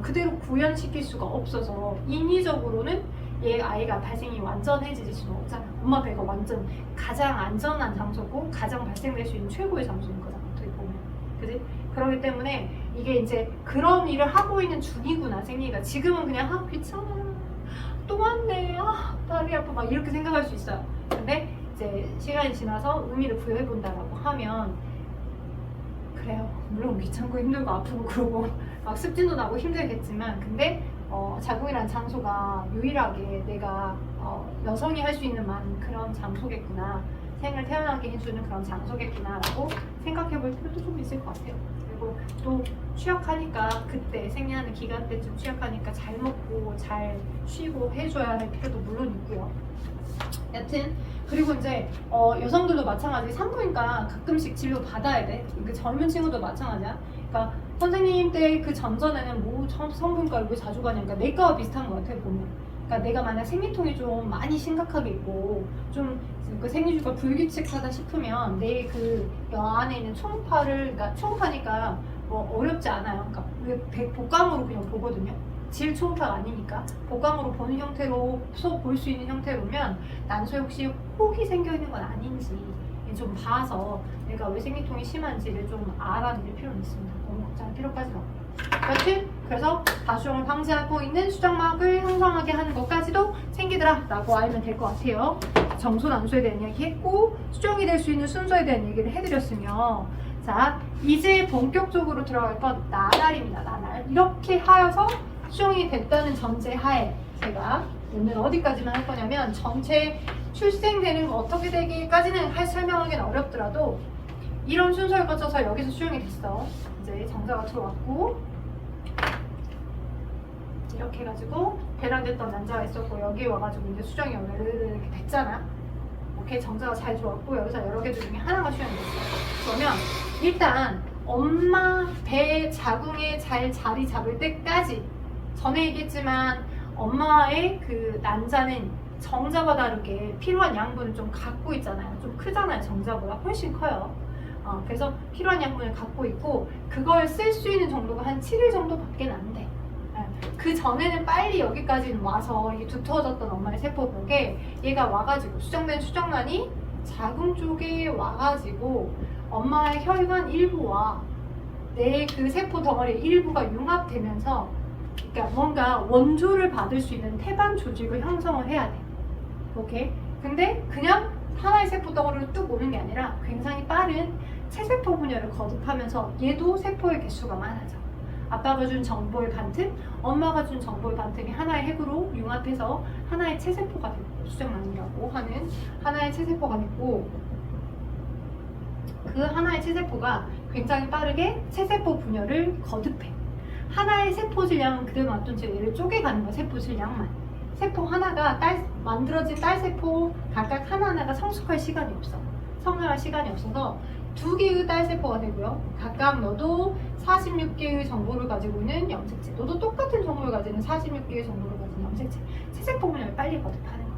그대로 구현시킬 수가 없어서 인위적으로는 얘 아이가 발생이 완전해질 수는 없잖아. 엄마 배가 완전 가장 안전한 장소고 가장 발생될 수 있는 최고의 장소인 거잖아. 어떻게 보면. 그지? 그렇기 때문에 이게 이제 그런 일을 하고 있는 중이구나, 생리가. 지금은 그냥 귀찮아. 또 왔네. 다리 아파. 막 이렇게 생각할 수 있어요. 근데 이제 시간이 지나서 의미를 부여해본다라고 하면 그래요. 물론 귀찮고 힘들고 아프고 그러고 막 습진도 나고 힘들겠지만 근데 자궁이라는 장소가 유일하게 내가 여성이 할 수 있는 그런 장소겠구나. 생을 태어나게 해주는 그런 장소겠구나 라고 생각해 볼 필요도 좀 있을 것 같아요. 그리고 또 취약하니까 그때 생리하는 기간 때쯤 취약하니까 잘 먹고 잘 쉬고 해줘야 할 필요도 물론 있고요. 여튼 그리고 이제 여성들도 마찬가지 산부인과 가끔씩 진료 받아야 돼. 그 젊은 친구도 마찬가지야. 그러니까 선생님 때 그 전전에는 뭐 산부인과를 왜 자주 가냐. 그러니까 내과와 비슷한 것 같아 보면. 그러니까 내가 만약 생리통이 좀 많이 심각하게 있고 좀 그 생리주가 불규칙하다 싶으면 내 그 안에 있는 초음파를 그러니까 초음파니까 뭐 어렵지 않아요. 그러니까 복강으로 그냥 보거든요. 질 초음파가 아니니까 복강으로 보는 형태로 볼 수 있는 형태로면 난소에 혹시 혹이 생겨 있는 건 아닌지 좀 봐서 내가 왜 생리통이 심한지를 좀 알아낼 필요는 있습니다. 너무 걱정할 필요까지는 없고요. 여튼 그래서 다수정을 방지하고 있는 수정막을 형성하게 하는 것까지도 챙기더라 라고 알면 될 것 같아요. 정수 난수에 대한 이야기 했고 수정이 될 수 있는 순서에 대한 얘기를 해드렸으며 자 이제 본격적으로 들어갈 건 나날입니다. 나날 이렇게 하여서 수정이 됐다는 전제 하에 제가 오늘 어디까지만 할 거냐면 전체 출생되는 거 어떻게 되기까지는 설명하기는 어렵더라도 이런 순서를 거쳐서 여기서 수정이 됐어. 이제 정자가 들어왔고 이렇게 해가지고 배란됐던 난자가 있었고 여기 와가지고 이제 수정이 이렇게 됐잖아. 오케이 정자가 잘 들어왔고 여기서 여러 개들 중에 하나가 수정이 됐어. 그러면 일단 엄마 배 자궁에 잘 자리 잡을 때까지 전에 얘기했지만 엄마의 그 난자는 정자와 다르게 필요한 양분을 좀 갖고 있잖아요. 좀 크잖아요. 정자보다 훨씬 커요. 그래서 필요한 양분을 갖고 있고 그걸 쓸 수 있는 정도가 한 7일 정도밖에 안 돼. 그 전에는 빨리 여기까지 와서 이게 두터워졌던 엄마의 세포벽에 얘가 와가지고 수정된 수정란이 자궁 쪽에 와가지고 엄마의 혈관 일부와 내 그 세포 덩어리 일부가 융합되면서 그러니까 뭔가 원조를 받을 수 있는 태반 조직을 형성을 해야 돼. 오케이? 근데 그냥 하나의 세포 덩어리로 뚝 오는 게 아니라 굉장히 빠른 체세포 분열을 거듭하면서 얘도 세포의 개수가 많아져. 아빠가 준 정보의 반틈, 엄마가 준 정보의 반틈이 하나의 핵으로 융합해서 하나의 체세포가 되고 수정란이라고 하는 하나의 체세포가 됐고 그 하나의 체세포가 굉장히 빠르게 체세포 분열을 거듭해. 하나의 세포 질량은 그대로 놔둔 채 얘를 쪼개가는 거야. 세포 질량만. 세포 하나가 만들어진 딸세포 각각 하나하나가 성숙할 시간이 없어. 성장할 시간이 없어서 2개의 딸세포가 되고요. 각각 너도 46개의 정보를 가지고 있는 염색체, 너도 똑같은 정보를 가지는 46개의 정보를 가진 염색체. 체세포 분열을 빨리 거듭하는 거야.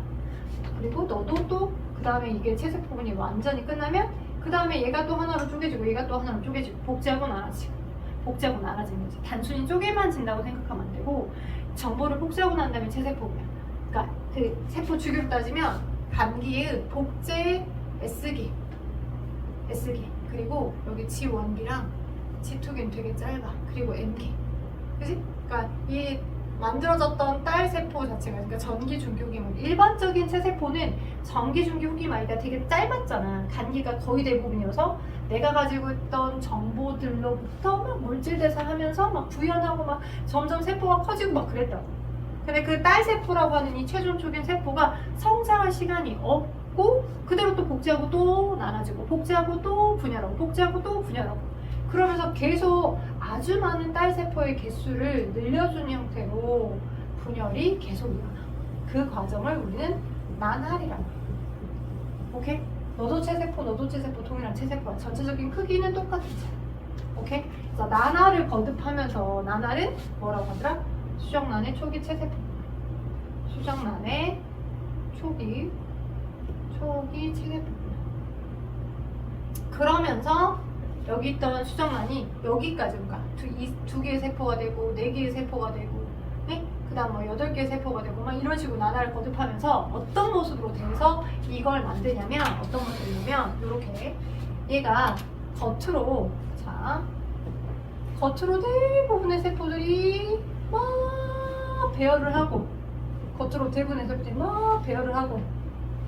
그리고 너도 또 그 다음에 이게 체세포 분열이 완전히 끝나면 그 다음에 얘가 또 하나로 쪼개지고 얘가 또 하나로 쪼개지고 복제하고 나눠지고 복제하고 나눠지는 거지. 단순히 쪼개만 진다고 생각하면 안 되고 정보를 복제하고 난 다음에 체세포 분열. 그러니까 그 세포 주기로 따지면 감기의 복제 S기 그리고 여기 G1기랑 G2기는 되게 짧아. 그리고 M기. 그치? 그러니까 이 만들어졌던 딸 세포 자체가 그러니까 전기, 중기, 후기 일반적인 체세포는 전기, 중기, 후기 말이가 되게 짧았잖아. 간기가 거의 대부분이어서 내가 가지고 있던 정보들로부터 막 물질 대사하면서 막 구현하고 막 점점 세포가 커지고 막 그랬다고. 근데 그 딸 세포라고 하는 이 최종적인 세포가 성장할 시간이 없고 그대로 또 복제하고 또 나눠지고 복제하고 또 분열하고 복제하고 또 분열하고 그러면서 계속 아주 많은 딸세포의 개수를 늘려주는 형태로 분열이 계속 일어나. 그 과정을 우리는 나날이라고 해요. 오케이? 너도 체세포, 너도 체세포, 동일한 체세포야. 전체적인 크기는 똑같지. 오케이? 그래서 나날을 거듭하면서 나날은 뭐라고 하더라? 수정란의 초기 체세포. 수정란의 초기 체세포. 그러면서 여기 있던 수정란이 여기까지 그러니까 두 개의 세포가 되고 4개의 세포가 되고 네? 그 다음 뭐 8개의 세포가 되고 막 이런 식으로 나날을 거듭하면서 어떤 모습으로 돼서 이걸 만드냐면 어떤 모습이냐면 이렇게 얘가 겉으로 대부분의 세포들이 막 배열을 하고 겉으로 대부분의 세포들이 막 배열을 하고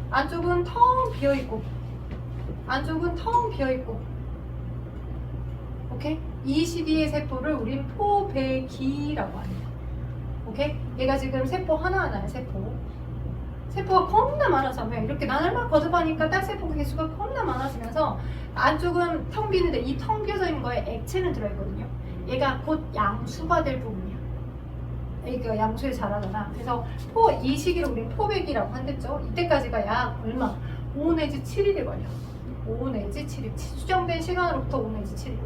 안쪽은 텅 비어있고 오케이? 이 시기의 세포를 우린 포배기라고 합니다. 오케이? 얘가 지금 세포 하나하나의 세포가 겁나 많아지면 이렇게 나날만 거듭하니까 딸세포 개수가 겁나 많아지면서 안쪽은 텅 비는데 이 텅 비어져 있는 거에 액체는 들어있거든요. 얘가 곧 양수가 될 부분이야. 그러니까 양수에 자라잖아. 그래서 이 시기를 우린 포배기라고 한댔죠. 이때까지가 약 얼마? 5 내지 7일이 걸려. 5 내지 7일. 수정된 시간으로부터 5 내지 7일.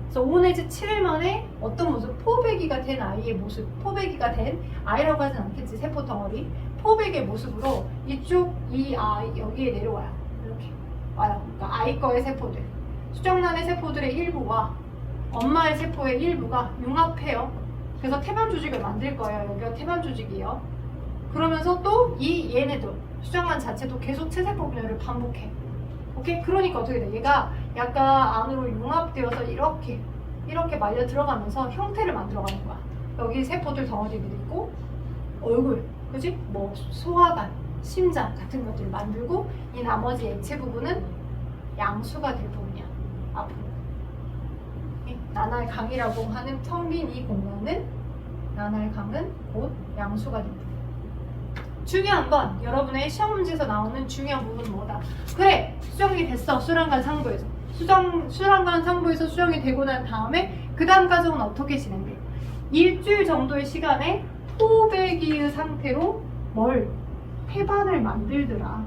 그래서 5 내지 7일 만에 어떤 모습? 포배기가 된 아이의 모습. 포배기가 된 아이라고 하진 않겠지. 세포 덩어리. 포배기의 모습으로 이쪽 이 아이 여기에 내려와요. 이렇게 와요. 그러니까 아이 거의 세포들. 수정란의 세포들의 일부와 엄마의 세포의 일부가 융합해요. 그래서 태반 조직을 만들 거예요. 여기가 태반 조직이에요. 그러면서 또 이 얘네도 수정란 자체도 계속 체세포 분열을 반복해. 오케이? 그러니까 어떻게 돼? 얘가 약간 안으로 융합되어서 이렇게 말려 들어가면서 형태를 만들어가는 거야. 여기 세포들 덩어리들이 있고 얼굴, 그지? 뭐 소화관, 심장 같은 것들을 만들고 이 나머지 액체 부분은 양수가 될 부분이야. 앞으로. 나날강이라고 하는 텅 빈 이 공간은 나날강은 곧 양수가 될 부분. 중요한 건 여러분의 시험 문제에서 나오는 중요한 부분은 뭐다? 그래! 수정이 됐어. 수랑간 상부에서. 수랑간 상부에서 수정이 되고 난 다음에 그 다음 과정은 어떻게 진행돼? 일주일 정도의 시간에 토백이의 상태로 태반을 만들더라.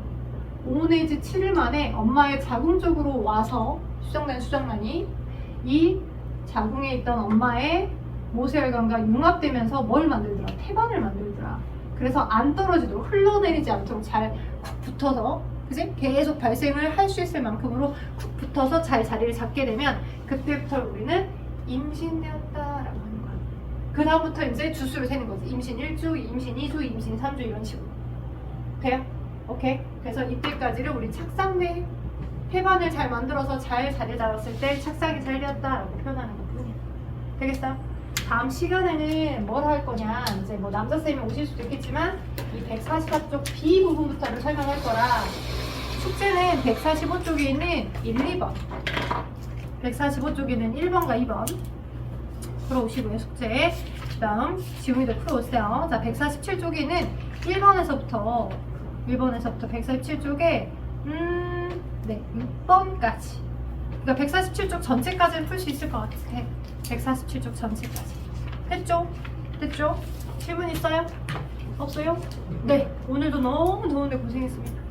5 내지 7일 만에 엄마의 자궁 쪽으로 와서 수정란이 이 자궁에 있던 엄마의 모세혈관과 융합되면서 뭘 만들더라? 태반을 만들더라. 그래서 안 떨어지도록 흘러내리지 않도록 잘 쿡 붙어서 그지? 계속 발생을 할 수 있을 만큼으로 쿡 붙어서 잘 자리를 잡게 되면 그때부터 우리는 임신되었다라고 하는 거야. 그 다음부터 이제 주수를 세는 거지. 임신 1주, 임신 2주, 임신 3주 이런 식으로. 돼요? 오케이? 그래서 이때까지를 우리 착상대 태반을 잘 만들어서 잘 자리 잡았을 때 착상이 잘 되었다라고 표현하는 것 뿐이야. 되겠어? 다음 시간에는 뭘 할 거냐, 이제 뭐 남자쌤이 오실 수도 있겠지만 이 144쪽 B 부분부터를 설명할 거라 숙제는 145쪽에 있는 1, 2번 145쪽에 있는 1번과 2번 풀어오시고요. 숙제 그 다음 지웅이도 풀어오세요. 자, 147쪽에 있는 1번에서부터 147쪽에 네, 6번까지 그러니까 147쪽 전체까지는 풀 수 있을 것 같아. 147쪽 전체까지 됐죠? 질문 있어요? 없어요? 네, 오늘도 너무 더운데 고생했습니다.